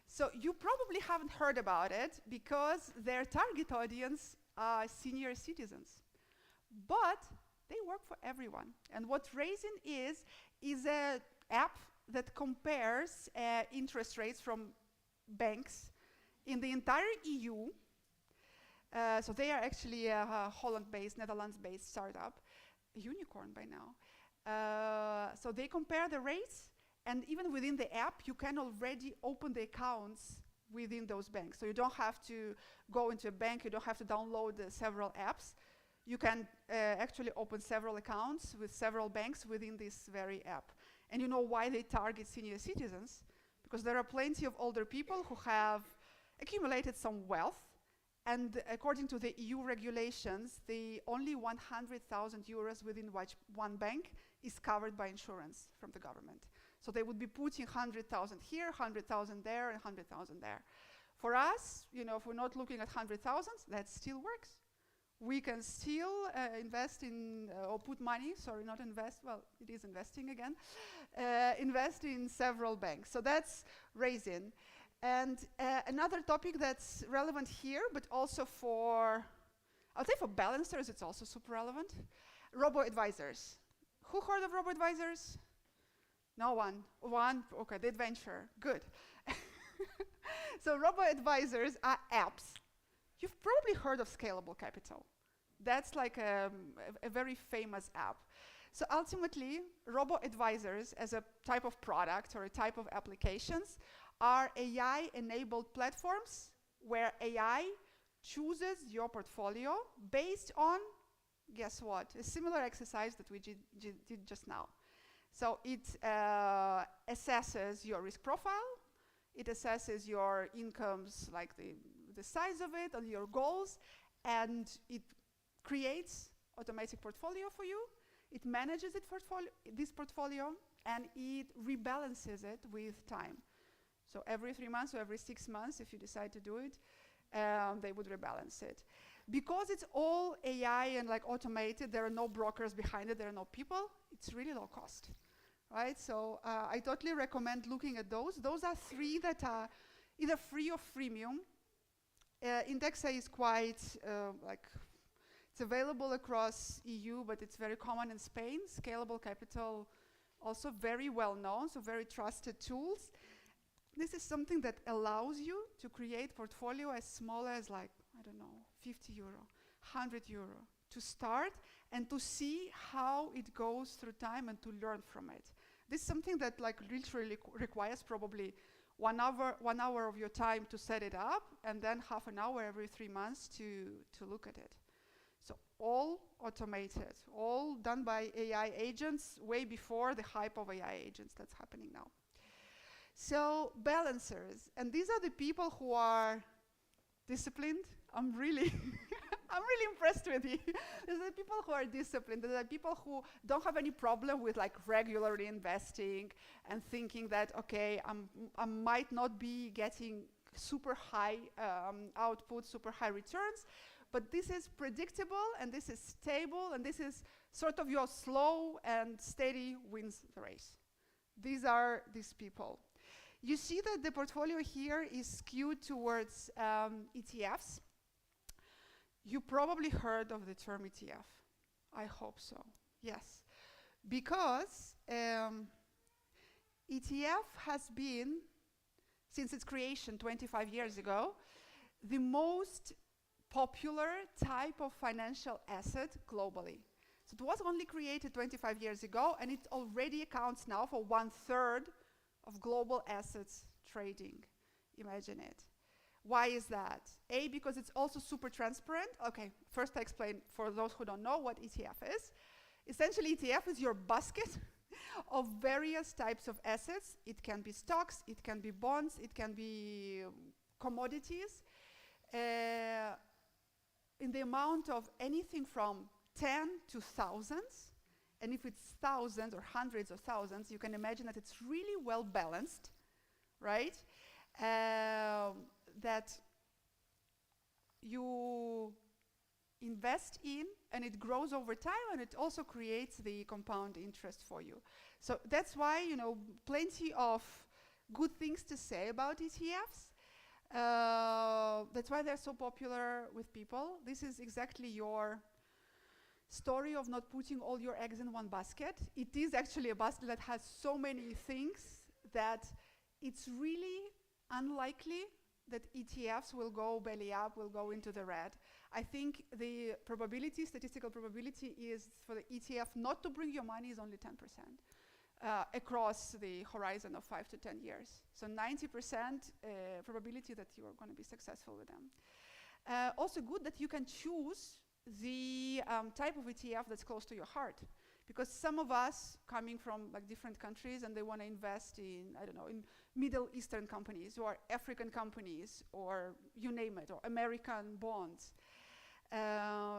so you probably haven't heard about it because their target audience are senior citizens. But they work for everyone. And what Raisin is an app that compares interest rates from banks in the entire EU So they are actually a Holland-based, Netherlands-based startup, a unicorn by now. So they compare the rates, and even within the app, you can already open the accounts within those banks. So you don't have to go into a bank, you don't have to download several apps. You can actually open several accounts with several banks within this very app. And you know why they target senior citizens? Because there are plenty of older people who have accumulated some wealth, and according to the EU regulations, the only 100,000 euros within one bank is covered by insurance from the government. So they would be putting 100,000 here, 100,000 there, and 100,000 there. For us, you know, if we're not looking at 100,000, that still works. We can still invest in, or put money, sorry, not invest, well, it is investing again, invest in several banks. So that's Raisin. And another topic that's relevant here, but also for, I would say for balancers, it's also super relevant. Robo-advisors. Who heard of robo-advisors? No one. One, okay, the adventure, good. So robo-advisors are apps. You've probably heard of Scalable Capital. That's like a very famous app. So ultimately, robo-advisors as a type of product or a type of applications are AI-enabled platforms where AI chooses your portfolio based on, guess what? A similar exercise that we did just now. So it assesses your risk profile, it assesses your incomes, like the size of it and your goals, and it creates automatic portfolio for you. It manages this portfolio, and it rebalances it with time. So every 3 months or every 6 months, if you decide to do it, they would rebalance it. Because it's all AI and like automated, there are no brokers behind it, there are no people, it's really low cost, right? So I totally recommend looking at those. Those are 3 that are either free or freemium. Indexa is quite it's available across EU, but it's very common in Spain. Scalable Capital, also very well known, so very trusted tools. This is something that allows you to create portfolio as small as like, I don't know, 50 euro, 100 euro to start and to see how it goes through time and to learn from it. This is something that like literally requires probably 1 hour of your time to set it up, and then half an hour every 3 months to look at it. So all automated, all done by AI agents way before the hype of AI agents that's happening now. So balancers, and these are the people who are disciplined. I'm really impressed with you. These are the people who are disciplined. These are the people who don't have any problem with like regularly investing and thinking that, okay, I might not be getting super high output, super high returns, but this is predictable and this is stable and this is sort of your slow and steady wins the race. These are these people. You see that the portfolio here is skewed towards ETFs. You probably heard of the term ETF. I hope so, yes. Because ETF has been, since its creation 25 years ago, the most popular type of financial asset globally. So it was only created 25 years ago, and it already accounts now for 1/3 of global assets trading. Imagine it. Why is that? A, because it's also super transparent. Okay, first I explain for those who don't know what ETF is. Essentially, ETF is your basket of various types of assets. It can be stocks, it can be bonds, it can be commodities, in the amount of anything from 10 to thousands. And if it's thousands or hundreds of thousands, you can imagine that it's really well balanced, right? That you invest in and it grows over time, and it also creates the compound interest for you. So that's why, you know, plenty of good things to say about ETFs. That's why they're so popular with people. This is exactly your story of not putting all your eggs in one basket. It is actually a basket that has so many things that it's really unlikely that ETFs will go belly up, will go into the red. I think the probability, statistical probability, is for the ETF not to bring your money is only 10% across the horizon of 5 to 10 years. So 90% probability that you are going to be successful with them. Also good that you can choose the type of ETF that's close to your heart. Because some of us coming from like different countries and they want to invest in, I don't know, in Middle Eastern companies or African companies or you name it, or American bonds.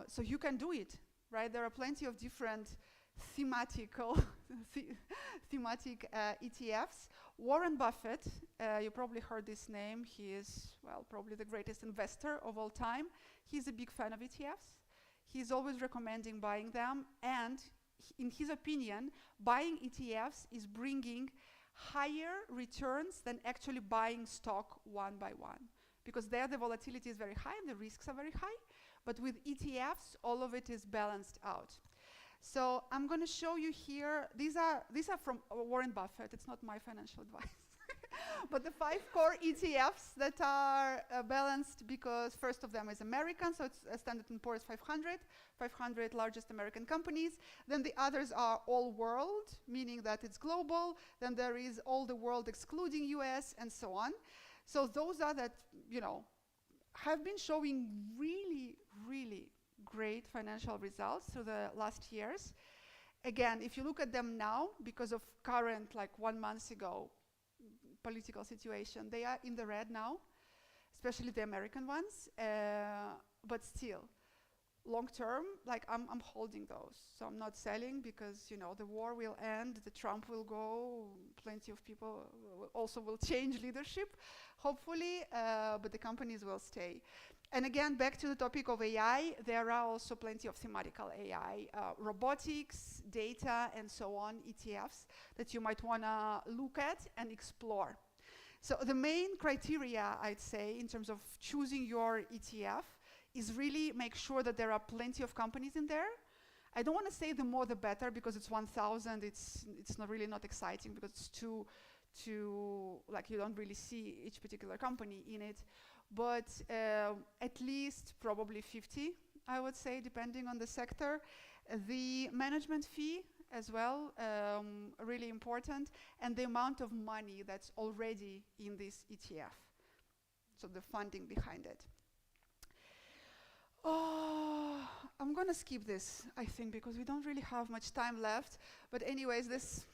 So you can do it, right? There are plenty of different thematic ETFs. Warren Buffett, you probably heard this name. He is, well, probably the greatest investor of all time. He's a big fan of ETFs. He's always recommending buying them, and in his opinion, buying ETFs is bringing higher returns than actually buying stock one by one. Because there the volatility is very high and the risks are very high. But with ETFs, all of it is balanced out. So I'm going to show you here, these are from Warren Buffett. It's not my financial advice. But the 5 core ETFs that are balanced, because first of them is American, so it's Standard & Poor's 500 largest American companies. Then the others are all world, meaning that it's global. Then there is all the world excluding US and so on. So those are that, you know, have been showing really, really great financial results through the last years. Again, if you look at them now, because of current, like 1 month ago, political situation, they are in the red now, especially the American ones, but still, long term, like I'm holding those. So I'm not selling because, you know, the war will end, the Trump will go, plenty of people also will change leadership, hopefully, but the companies will stay. And again, back to the topic of AI, there are also plenty of thematical AI, robotics, data, and so on, ETFs, that you might want to look at and explore. So the main criteria, I'd say, in terms of choosing your ETF, is really make sure that there are plenty of companies in there. I don't want to say the more the better, because it's 1,000, it's not really not exciting, because it's too, like you don't really see each particular company in it. But at least probably 50, I would say, depending on the sector. The management fee as well, really important, and the amount of money that's already in this ETF. So the funding behind it. Oh, I'm going to skip this, I think, because we don't really have much time left. But anyways, this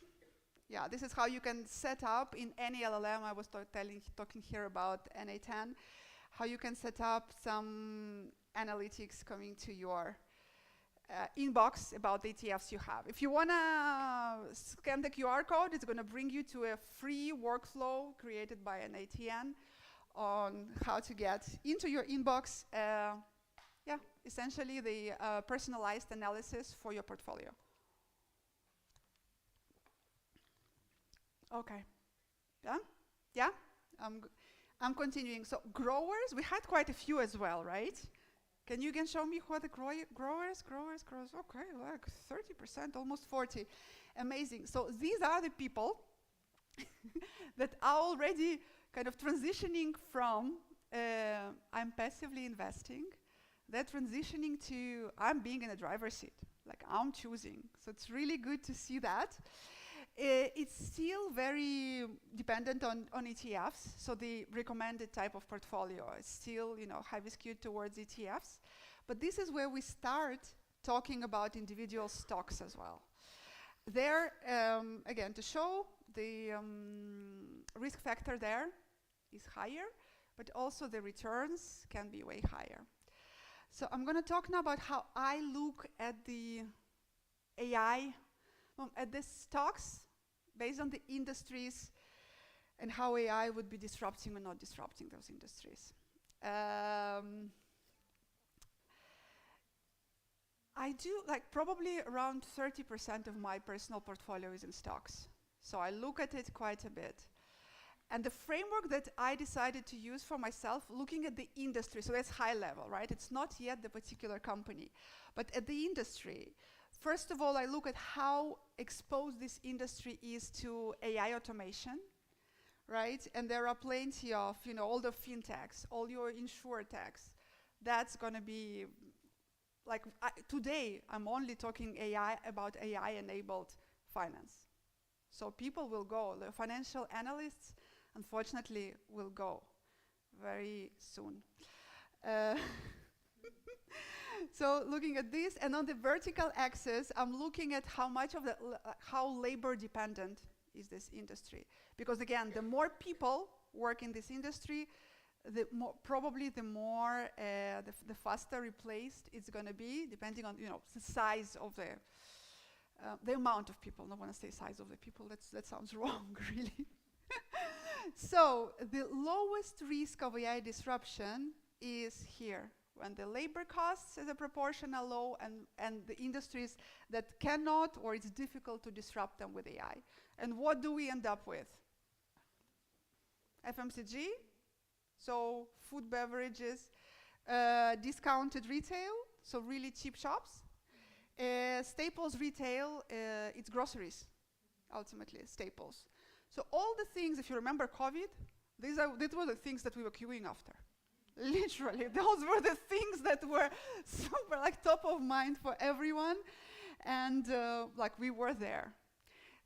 is how you can set up in any LLM. I was talking here about NA10, how you can set up some analytics coming to your inbox about the ETFs you have. If you want to scan the QR code, it's going to bring you to a free workflow created by an ATN on how to get into your inbox, essentially the personalized analysis for your portfolio. Okay, done? Yeah, I'm continuing. So growers, we had quite a few as well, right? Can you again show me who are the growers? Okay, like 30%, almost 40. Amazing. So these are the people that are already kind of transitioning from I'm passively investing, they're transitioning to I'm being in a driver's seat, like I'm choosing. So it's really good to see that. It's still very dependent on ETFs, so the recommended type of portfolio is still, heavy skewed towards ETFs. But this is where we start talking about individual stocks as well. There, again, to show the risk factor there is higher, but also the returns can be way higher. So I'm going to talk now about how I look at the AI, at the stocks based on the industries and how AI would be disrupting or not disrupting those industries. I do, probably around 30% of my personal portfolio is in stocks. So I look at it quite a bit. And the framework that I decided to use for myself, looking at the industry, so that's high level, right? It's not yet the particular company, but at the industry. First of all, I look at how exposed this industry is to AI automation, right? And there are plenty of, all the fintechs, all your insurtechs. That's going to be, like, today I'm only talking about AI-enabled finance. So people will go. The financial analysts, unfortunately, will go very soon. So looking at this, and on the vertical axis, I'm looking at how much of how labor dependent is this industry. Because again, the more people work in this industry, the faster replaced it's going to be, depending on the size of the amount of people. I don't want to say size of the people. That sounds wrong, really. So the lowest risk of AI disruption is here, when the labor costs as a proportion are low, and the industries that cannot, or it's difficult to disrupt them with AI. And what do we end up with? FMCG, so food, beverages, discounted retail, so really cheap shops. Staples retail, it's groceries, ultimately, staples. So all the things, if you remember COVID, these were the things that we were queuing after. Literally, those were the things that were super, like, top of mind for everyone, and like, we were there.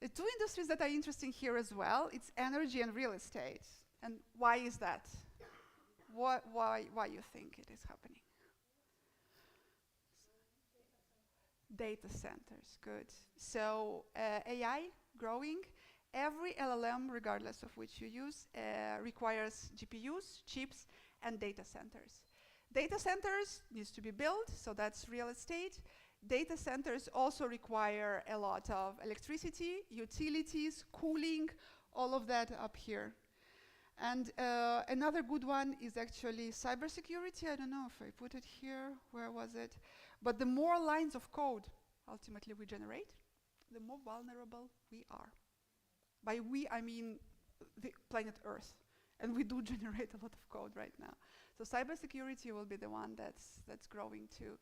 The two industries that are interesting here as well, it's energy and real estate. And why is that? Why you think it is happening? Data centers, good. So AI growing. Every LLM, regardless of which you use, requires GPUs, chips, and data centers. Data centers needs to be built, so that's real estate. Data centers also require a lot of electricity, utilities, cooling, all of that up here. And another good one is actually cybersecurity. I don't know if I put it here, where was it? But the more lines of code ultimately we generate, the more vulnerable we are. By we, I mean the planet Earth. And we do generate a lot of code right now. So cybersecurity will be the one that's growing too.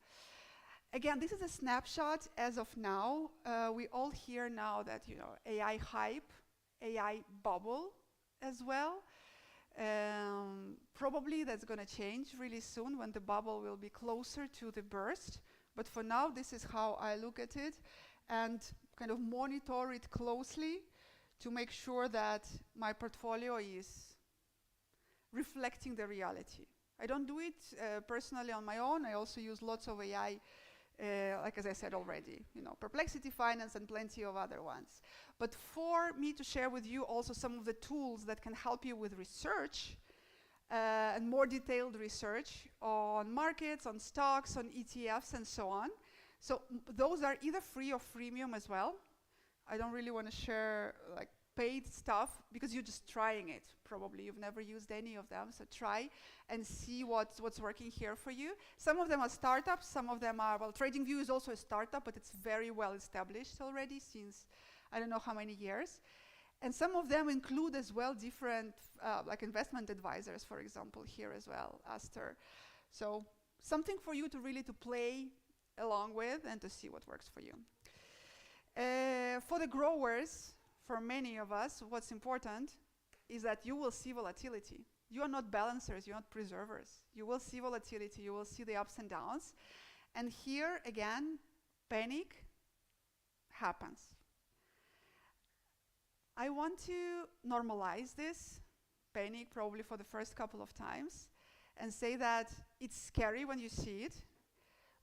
Again, this is a snapshot as of now. We all hear now that, AI hype, AI bubble as well. Probably that's going to change really soon when the bubble will be closer to the burst. But for now, this is how I look at it, and kind of monitor it closely to make sure that my portfolio is reflecting the reality. I don't do it personally on my own. I also use lots of AI, like as I said already, Perplexity Finance and plenty of other ones. But for me to share with you also some of the tools that can help you with research, and more detailed research on markets, on stocks, on ETFs, and so on. So those are either free or freemium as well. I don't really want to share like paid stuff because you're just trying it. Probably you've never used any of them, so try and see what's working here for you. Some of them are startups, some of them are, TradingView is also a startup, but it's very well established already since I don't know how many years. And some of them include as well different, like investment advisors, for example, here as well, Aster. So something for you to really to play along with and to see what works for you. For the growers, for many of us, what's important is that you will see volatility. You are not balancers, you're not preservers. You will see volatility, you will see the ups and downs. And here, again, panic happens. I want to normalize this panic probably for the first couple of times and say that it's scary when you see it,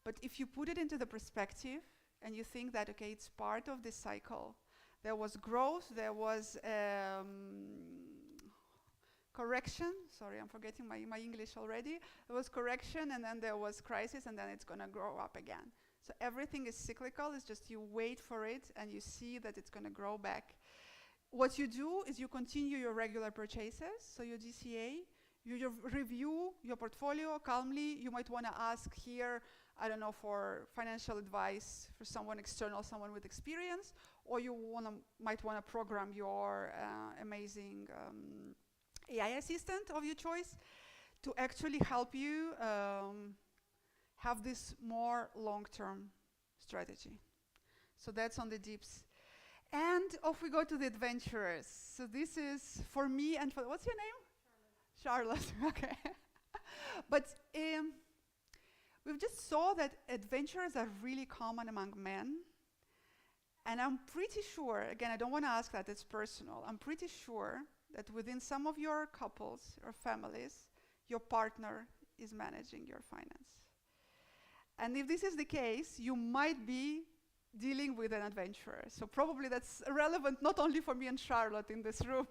but if you put it into the perspective and you think that, okay, it's part of this cycle, there was growth, there was correction, sorry, I'm forgetting my English already, there was correction and then there was crisis and then it's going to grow up again. So everything is cyclical, it's just you wait for it and you see that it's going to grow back. What you do is you continue your regular purchases, so your DCA, you review your portfolio calmly. You might want to ask here, I don't know, for financial advice for someone external, someone with experience, or you might want to program your amazing AI assistant of your choice to actually help you have this more long-term strategy. So that's on the dips. And off we go to the adventurers. So this is for me and for, what's your name? Charlotte. Okay. But we've just saw that adventurers are really common among men. And I'm pretty sure, again, I don't want to ask that, it's personal. I'm pretty sure that within some of your couples or families, your partner is managing your finance. And if this is the case, you might be dealing with an adventurer. So probably that's relevant not only for me and Charlotte in this room,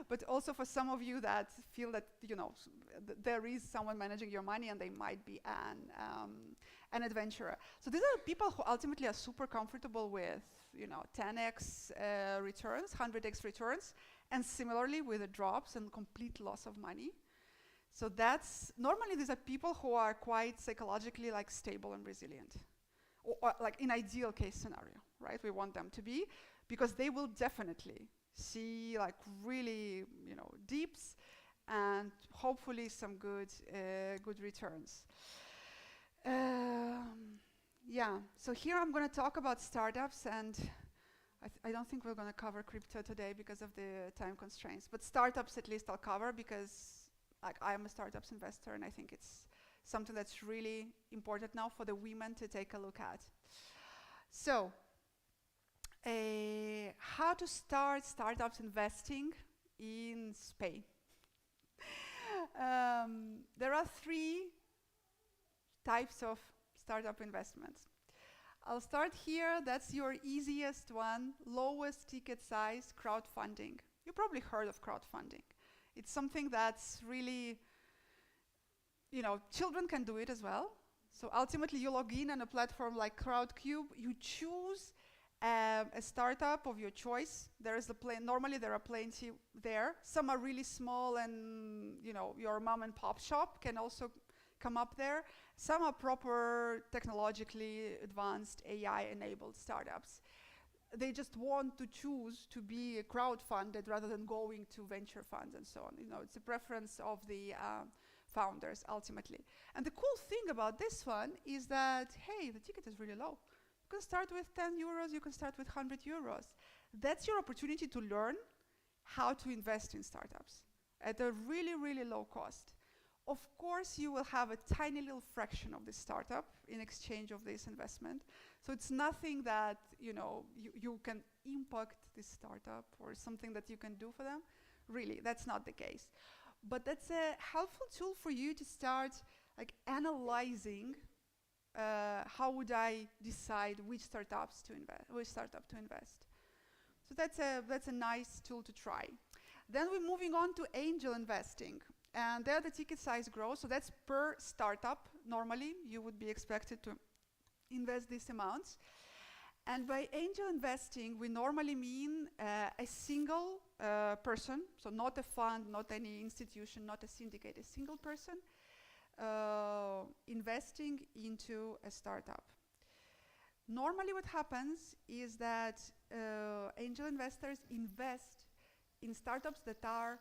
but also for some of you that feel that, you know, there is someone managing your money and they might be an adventurer. So these are people who ultimately are super comfortable with, you know, 10x returns, 100x returns, and similarly with the drops and complete loss of money. So that's, normally these are people who are quite psychologically like stable and resilient. Or like in ideal case scenario, right? We want them to be, because they will definitely see like really, you know, deeps and hopefully some good returns. Yeah, so here I'm going to talk about startups, and I don't think we're going to cover crypto today because of the time constraints, but startups at least I'll cover because like I'm a startups investor and I think it's something that's really important now for the women to take a look at. So, how to start startups investing in Spain. There are 3 types of startup investments. I'll start here. That's your easiest one, lowest ticket size, crowdfunding. You probably heard of crowdfunding. It's something that's really, you know, children can do it as well. So ultimately you log in on a platform like Crowdcube, you choose a startup of your choice. Normally there are plenty there. Some are really small and, you know, your mom and pop shop can also come up there. Some are proper technologically advanced AI-enabled startups. They just want to choose to be crowdfunded rather than going to venture funds and so on. You know, it's a preference of the founders ultimately. And the cool thing about this one is that, hey, the ticket is really low. You can start with 10 euros, you can start with 100 euros. That's your opportunity to learn how to invest in startups at a really, really low cost. Of course, you will have a tiny little fraction of this startup in exchange of this investment. So it's nothing that, you know, you can impact this startup or something that you can do for them. Really, that's not the case. But that's a helpful tool for you to start like analyzing how would I decide which startup to invest. So that's a nice tool to try. Then we're moving on to angel investing. And there the ticket size grows, so that's per startup. Normally, you would be expected to invest these amounts. And by angel investing, we normally mean a single person, so not a fund, not any institution, not a syndicate, a single person investing into a startup. Normally what happens is that angel investors invest in startups that are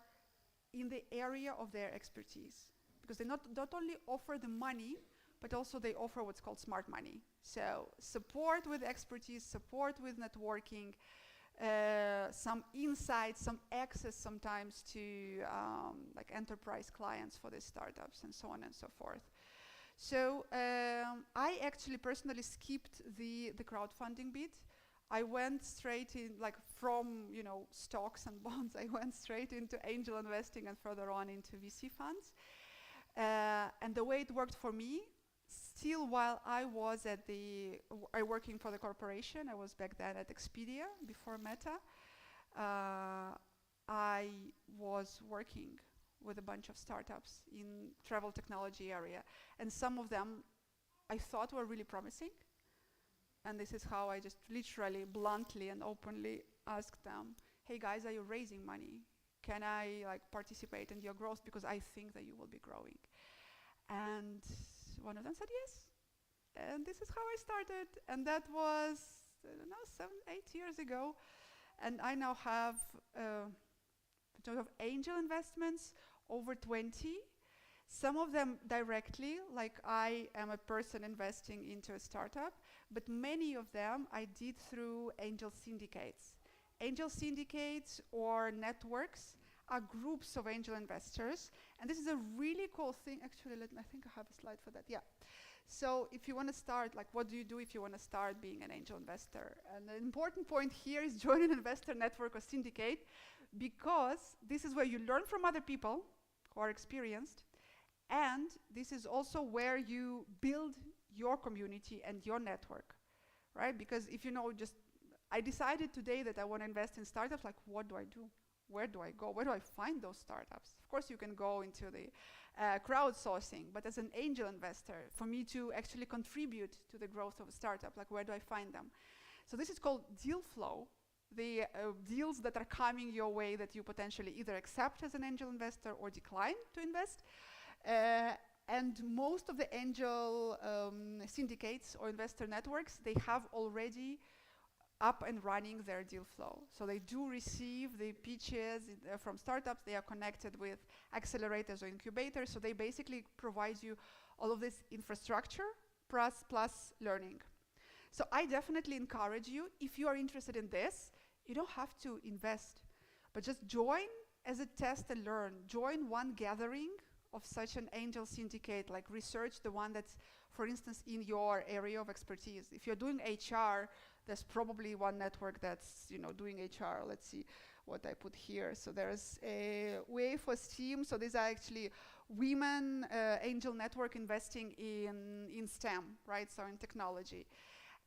in the area of their expertise, because they not only offer the money, but also they offer what's called smart money. So support with expertise, support with networking, some insights, some access sometimes to like enterprise clients for the startups and so on and so forth. So I actually personally skipped the crowdfunding bit. I went straight in, like from, you know, stocks and bonds, I went straight into angel investing and further on into VC funds. And the way it worked for me, still while I was working for the corporation, I was back then at Expedia before Meta, I was working with a bunch of startups in travel technology area. And some of them I thought were really promising. And this is how I just literally, bluntly and openly asked them, hey guys, are you raising money? Can I like participate in your growth because I think that you will be growing? And one of them said yes. And this is how I started. And that was, I don't know, 7, 8 years ago. And I now have, in terms of angel investments, over 20. Some of them directly, like I am a person investing into a startup, but many of them I did through angel syndicates. Angel syndicates or networks are groups of angel investors, and this is a really cool thing. Actually, I think I have a slide for that. Yeah. So if you want to start, like, what do you do if you want to start being an angel investor? And the important point here is join an investor network or syndicate, because this is where you learn from other people who are experienced, and this is also where you build your community and your network, right? Because if you know, I decided today that I want to invest in startups, like, what do I do? Where do I go? Where do I find those startups? Of course, you can go into the crowdsourcing, but as an angel investor, for me to actually contribute to the growth of a startup, like, where do I find them? So this is called deal flow, the deals that are coming your way that you potentially either accept as an angel investor or decline to invest. And most of the angel syndicates or investor networks, they have already up and running their deal flow. So they do receive the pitches from startups. They are connected with accelerators or incubators. So they basically provide you all of this infrastructure plus learning. So I definitely encourage you, if you are interested in this, you don't have to invest, but just join as a test and learn. Join one gathering of such an angel syndicate, like research the one that's, for instance, in your area of expertise. If you're doing HR, there's probably one network that's, doing HR. Let's see what I put here. So there's a way for STEAM. So these are actually women angel network investing in STEM, right? So in technology.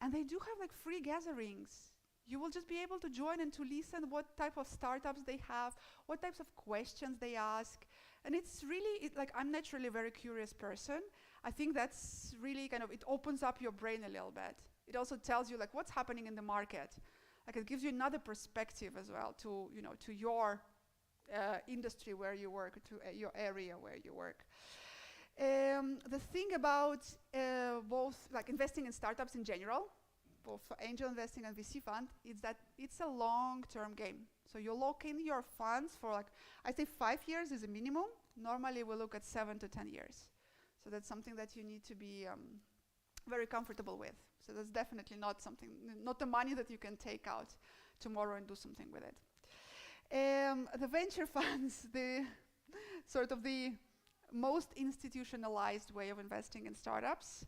And they do have like free gatherings. You will just be able to join and to listen what type of startups they have, what types of questions they ask. And it's really, I'm naturally a very curious person. I think that's really it opens up your brain a little bit. It also tells you like what's happening in the market. Like it gives you another perspective as well to, to your industry where you work, to your area where you work. The thing about both like investing in startups in general, both for angel investing and VC fund, is that it's a long-term game. So you lock in your funds for I say 5 years is a minimum. Normally we look at 7 to 10 years. So that's something that you need to be very comfortable with. So that's definitely not the money that you can take out tomorrow and do something with it. The venture funds, the sort of the most institutionalized way of investing in startups.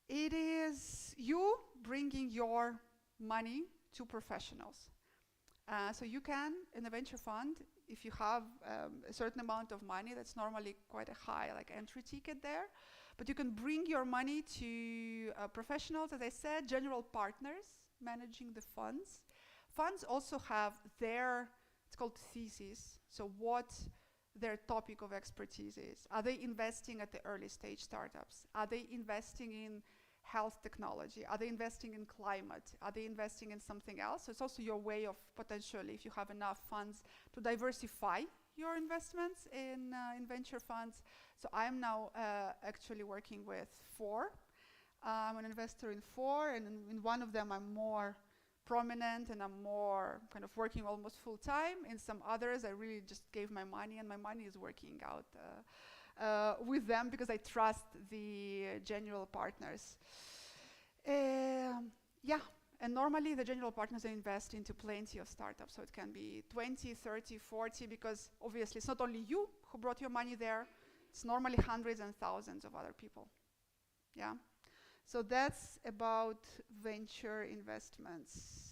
It is you bringing your money to professionals. So you can, in a venture fund, if you have a certain amount of money, that's normally quite a high entry ticket there, but you can bring your money to professionals, as I said, general partners managing the funds. Funds also have it's called thesis, so what their topic of expertise is. Are they investing at the early stage startups? Are they investing in health technology? Are they investing in climate? Are they investing in something else? So it's also your way of potentially, if you have enough funds, to diversify your investments in venture funds. So I'm now actually working with 4. I'm an investor in 4, and in one of them I'm more prominent and I'm more working almost full time. In some others I really just gave my money, and my money is working out with them because I trust the general partners. And normally the general partners invest into plenty of startups, so it can be 20, 30, 40, because obviously it's not only you who brought your money there, it's normally hundreds and thousands of other people. Yeah. So that's about venture investments.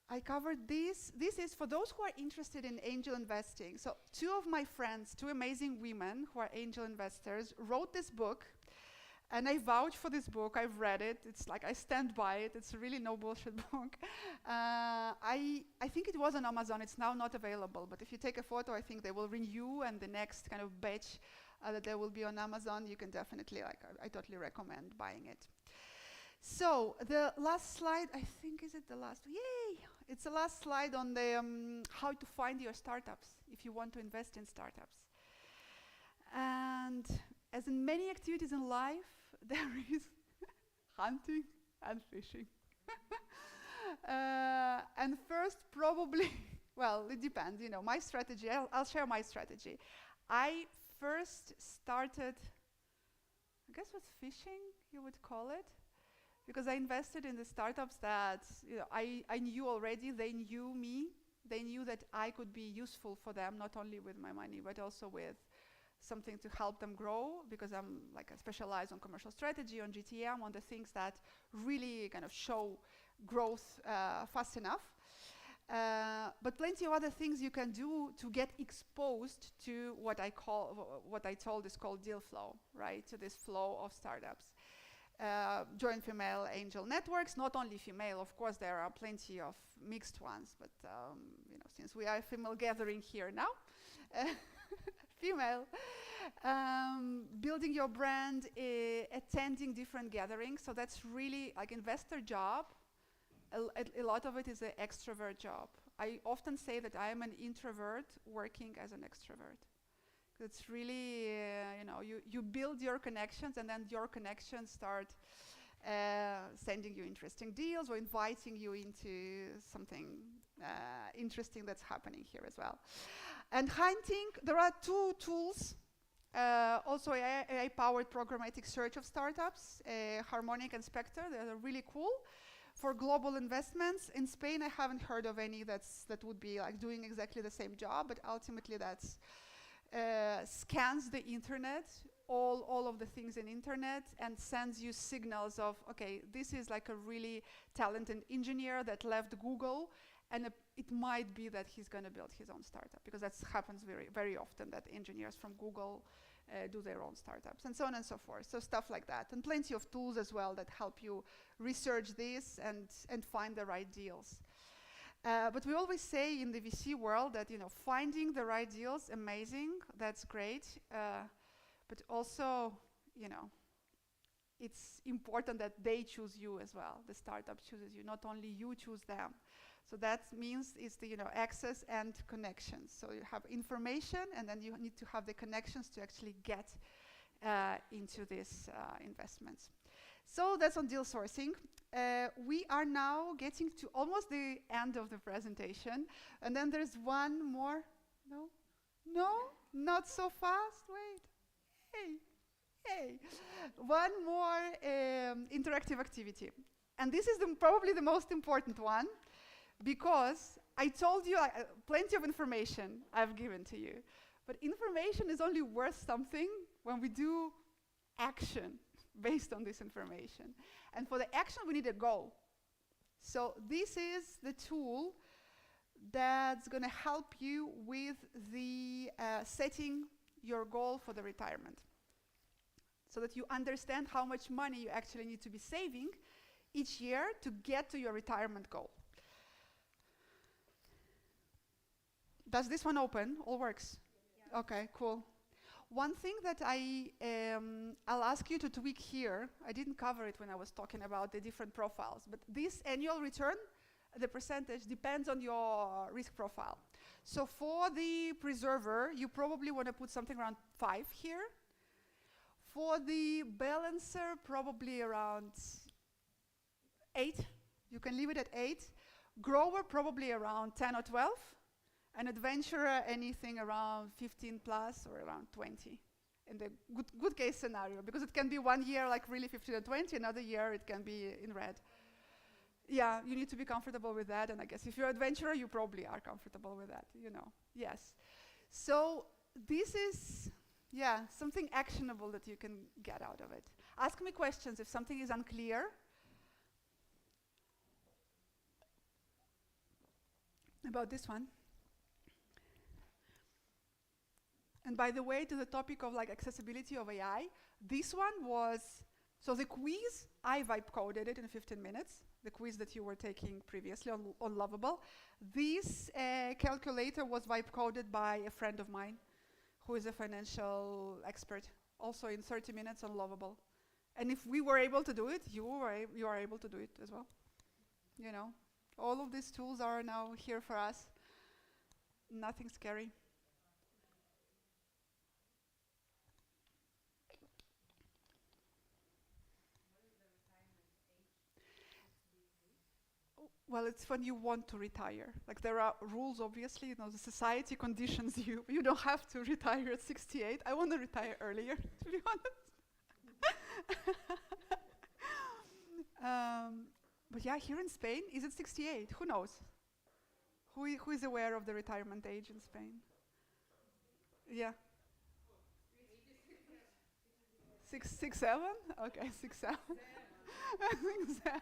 I covered this. This is for those who are interested in angel investing. So 2 of my friends, 2 amazing women who are angel investors, wrote this book, and I vouch for this book. I've read it. It's I stand by it. It's a really no bullshit book. I think it was on Amazon. It's now not available, but if you take a photo, I think they will renew, and the next batch that there will be on Amazon, you can definitely, I totally recommend buying it. So the last slide, I think, is it the last? Yay! It's the last slide on the how to find your startups if you want to invest in startups. And as in many activities in life, there is hunting and fishing. And first, probably, well, it depends. My strategy. I'll share my strategy. I first started, I guess with fishing, you would call it, because I invested in the startups that I knew already, they knew me, they knew that I could be useful for them, not only with my money, but also with something to help them grow, because I'm like I specialize on commercial strategy, on GTM, on the things that really kind of show growth fast enough. But plenty of other things you can do to get exposed to what I told is called deal flow, right? To this flow of startups. Join female angel networks, not only female, of course, there are plenty of mixed ones, but since we are a female gathering here now, female, building your brand, attending different gatherings, so that's really like investor job. A lot of it is an extrovert job. I often say that I am an introvert working as an extrovert. It's really, you build your connections, and then your connections start sending you interesting deals or inviting you into something interesting that's happening here as well. And hunting, there are two tools. Also AI-powered programmatic search of startups, Harmonic and Spectre. They're really cool. For global investments, in Spain, I haven't heard of any that would be like doing exactly the same job, but ultimately that's scans the internet, all of the things in internet, and sends you signals of, okay, this is like a really talented engineer that left Google, and it might be that he's going to build his own startup, because that happens very, very often, that engineers from Google do their own startups, and so on and so forth. So stuff like that, and plenty of tools as well that help you research this and find the right deals. But we always say in the VC world that finding the right deals, amazing, that's great, but also it's important that they choose you as well. The startup chooses you, not only you choose them. So that means it's the access and connections. So you have information, and then you need to have the connections to actually get into these investments. So that's on deal sourcing. We are now getting to almost the end of the presentation, and then there's one more. No, not so fast. Wait, hey, one more interactive activity, and this is probably the most important one. Because I told you plenty of information I've given to you, but information is only worth something when we do action based on this information. And for the action, we need a goal. So this is the tool that's going to help you with the setting your goal for the retirement, so that you understand how much money you actually need to be saving each year to get to your retirement goal. Does this one open? All works? Yeah. Okay, cool. One thing that I'll ask you to tweak here, I didn't cover it when I was talking about the different profiles, but this annual return, the percentage depends on your risk profile. So for the preserver, you probably want to put something around 5 here. For the balancer, probably around 8. You can leave it at 8. Grower, probably around 10 or 12. An adventurer, anything around 15 plus or around 20 in the good case scenario, because it can be one year like really 15 or 20, another year it can be in red. Yeah, you need to be comfortable with that, and I guess if you're an adventurer, you probably are comfortable with that, Yes. So this is, something actionable that you can get out of it. Ask me questions if something is unclear. About this one. And by the way, to the topic of accessibility of AI, this one was, so the quiz, I vibe coded it in 15 minutes, the quiz that you were taking previously on Lovable. This calculator was vibe coded by a friend of mine who is a financial expert, also in 30 minutes on Lovable. And if we were able to do it, you are able to do it as well. All of these tools are now here for us. Nothing scary. Well, it's when you want to retire. Like there are rules, obviously, the society conditions you. You don't have to retire at 68. I want to retire earlier, to be honest. But yeah, here in Spain, is it 68? Who knows? Who is aware of the retirement age in Spain? Yeah. 6, 7? Okay, 6, 7. 6, 7.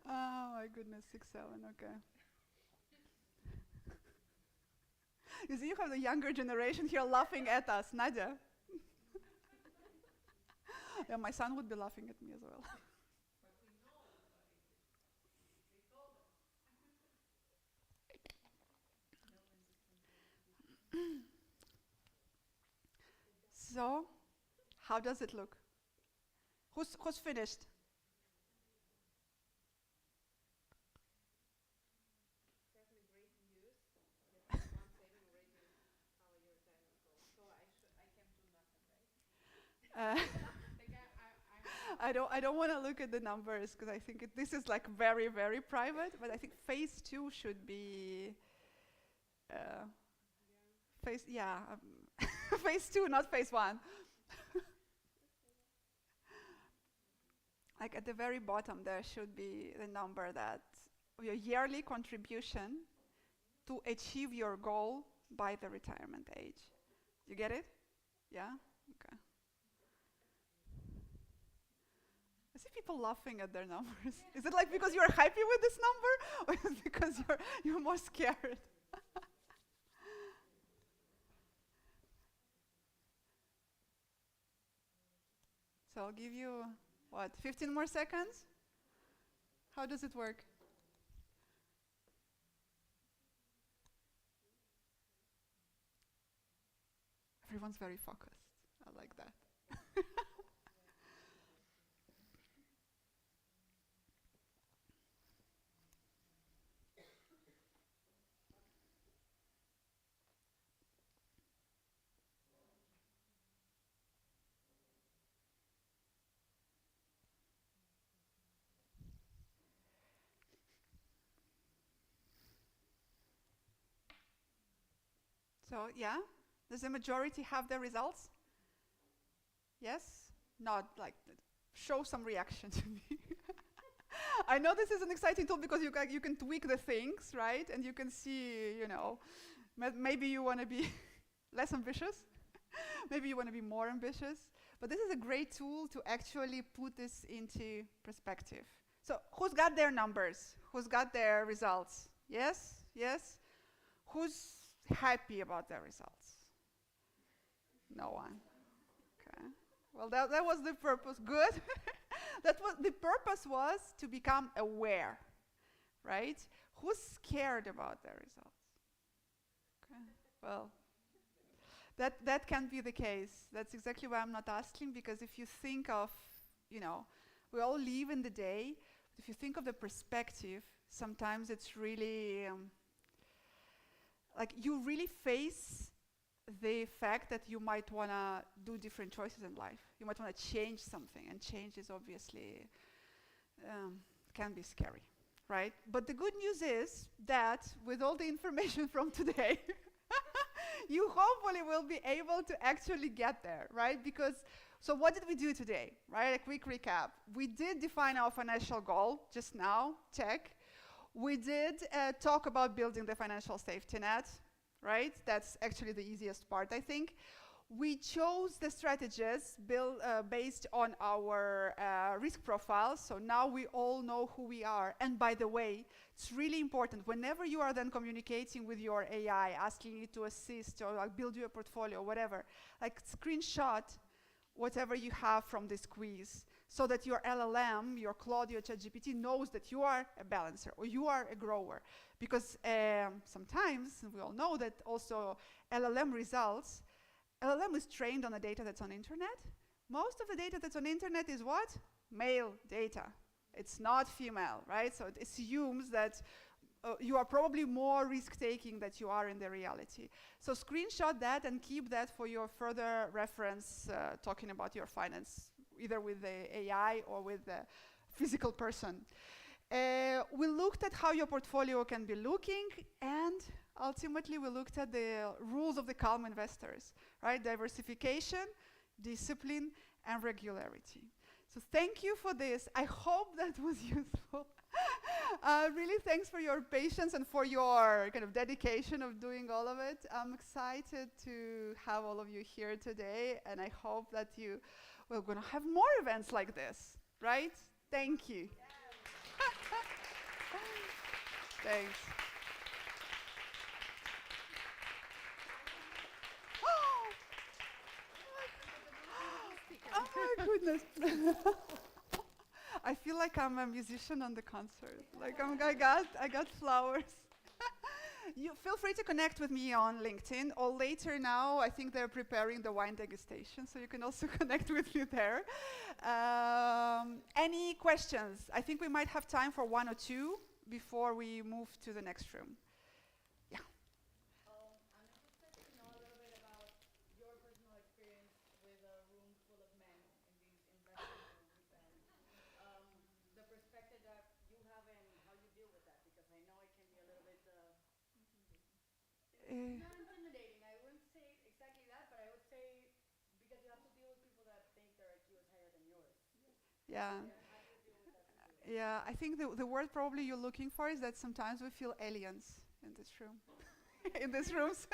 Oh my goodness, 6, 7, okay. You see, you have the younger generation here laughing at us, Nadia. Yeah, my son would be laughing at me as well. So, how does it look? Who's finished? Uh, I don't want to look at the numbers because I think this is like very, very private. But I think phase 2 should be uh, phase 2, not phase 1. Like at the very bottom, there should be the number that your yearly contribution to achieve your goal by the retirement age. You get it? Yeah? Okay. I see people laughing at their numbers. Is it like because you're happy with this number, or is it because you're more scared? So I'll give you, 15 more seconds? How does it work? Everyone's very focused. I like that. So, yeah? Does the majority have their results? Yes? Not like, show some reaction to me. I know this is an exciting tool because you can tweak the things, right? And you can see, maybe you want to be less ambitious. Maybe you want to be more ambitious. But this is a great tool to actually put this into perspective. So who's got their numbers? Who's got their results? Yes? Yes? Who's happy about their results? No one. Okay. Well, that was the purpose. Good. The purpose was to become aware, right? Who's scared about their results? Okay. Well, that can be the case. That's exactly why I'm not asking, because if you think of, we all live in the day. If you think of the perspective, sometimes it's really like you really face the fact that you might want to do different choices in life. You might want to change something, and change is obviously can be scary, right? But the good news is that with all the information from today, you hopefully will be able to actually get there, right? So what did we do today, right? A quick recap. We did define our financial goal just now, check. We did talk about building the financial safety net, right? That's actually the easiest part, I think. We chose the strategies based on our risk profiles, so now we all know who we are. And by the way, it's really important, whenever you are then communicating with your AI, asking it to assist or like build you a portfolio, whatever, like screenshot whatever you have from this quiz, so that your LLM, your Claude, your ChatGPT knows that you are a balancer or you are a grower. Because sometimes, we all know that also LLM is trained on the data that's on internet. Most of the data that's on internet is what? Male data. It's not female, right? So it assumes that you are probably more risk-taking than you are in the reality. So screenshot that and keep that for your further reference talking about your finance, either with the AI or with the physical person. We looked at how your portfolio can be looking, and ultimately we looked at the rules of the calm investors, right? Diversification, discipline, and regularity. So thank you for this. I hope that was useful. Really, thanks for your patience and for your kind of dedication of doing all of it. I'm excited to have all of you here today, and I hope that we're going to have more events like this, right? Thank you. Thanks. Oh my goodness. I feel like I'm a musician on the concert. Like I got flowers. You feel free to connect with me on LinkedIn, or later now, I think they're preparing the wine degustation, so you can also connect with me there. Any questions? I think we might have time for one or two before we move to the next room. Yeah. I'm interested to know a little bit about your personal experience with a room full of men in these investment rooms and the perspective that you have and how you deal with that, because I know it can be a little bit not intimidating. I wouldn't say exactly that, but I would say because you have to deal with people that think their IQ is higher than yours. Yeah. Yeah, how do you deal with that situation? Yeah, I think the word probably you're looking for is that sometimes we feel aliens in this room, in these rooms.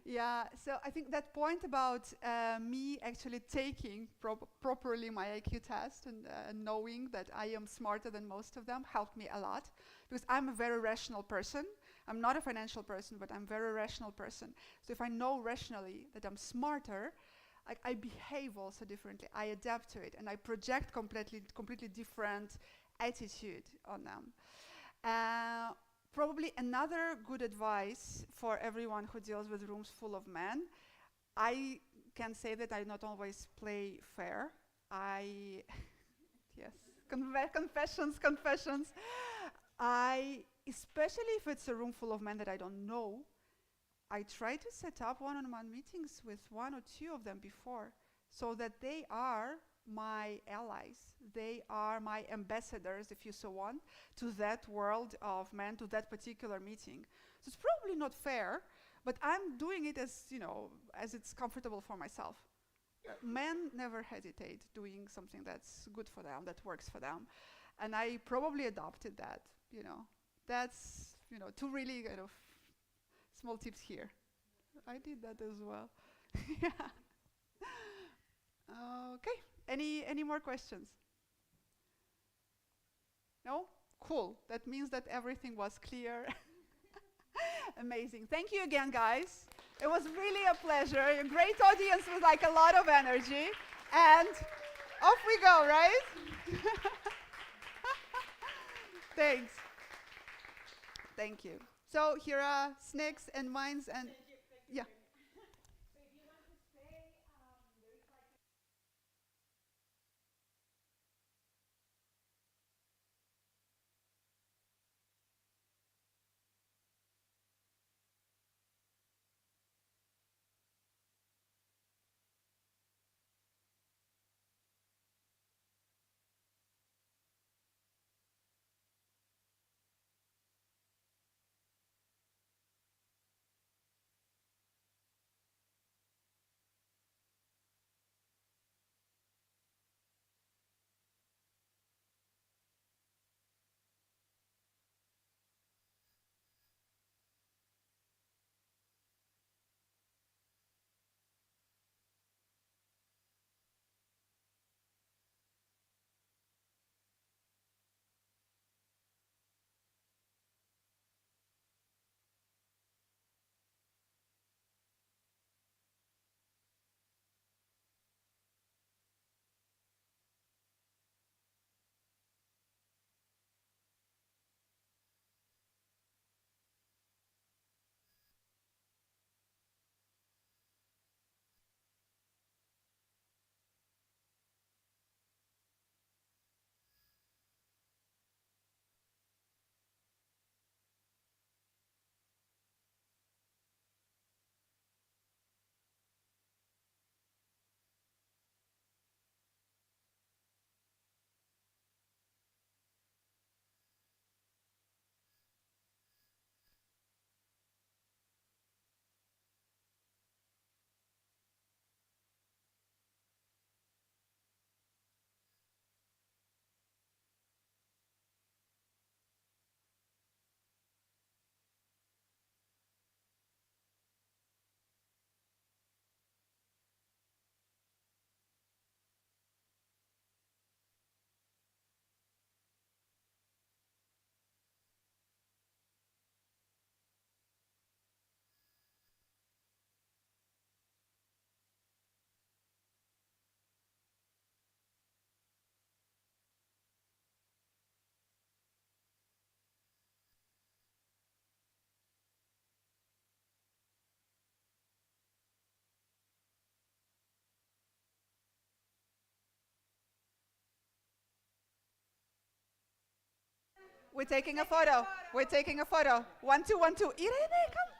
Yeah, so I think that point about me actually taking properly my IQ test and knowing that I am smarter than most of them helped me a lot, because I'm a very rational person. I'm not a financial person, but I'm a very rational person. So if I know rationally that I'm smarter, I behave also differently. I adapt to it, and I project completely different attitude on them. Probably another good advice for everyone who deals with rooms full of men. I can say that I not always play fair. I, yes, confessions. Especially if it's a room full of men that I don't know, I try to set up one-on-one meetings with one or two of them before, so that they are my allies. They are my ambassadors, if you so want, to that world of men, to that particular meeting. So it's probably not fair, but I'm doing it as it's comfortable for myself. Men never hesitate doing something that's good for them, that works for them. And I probably adopted that. That's, two really kind of small tips here. I did that as well. Yeah. Okay. Any more questions? No? Cool. That means that everything was clear. Amazing. Thank you again, guys. It was really a pleasure. A great audience with like a lot of energy. And off we go, right? Thanks. Thank you. So here are snacks and wines and yeah. We're taking a photo. We're taking a photo. 1, 2, 1, 2. Irene, come.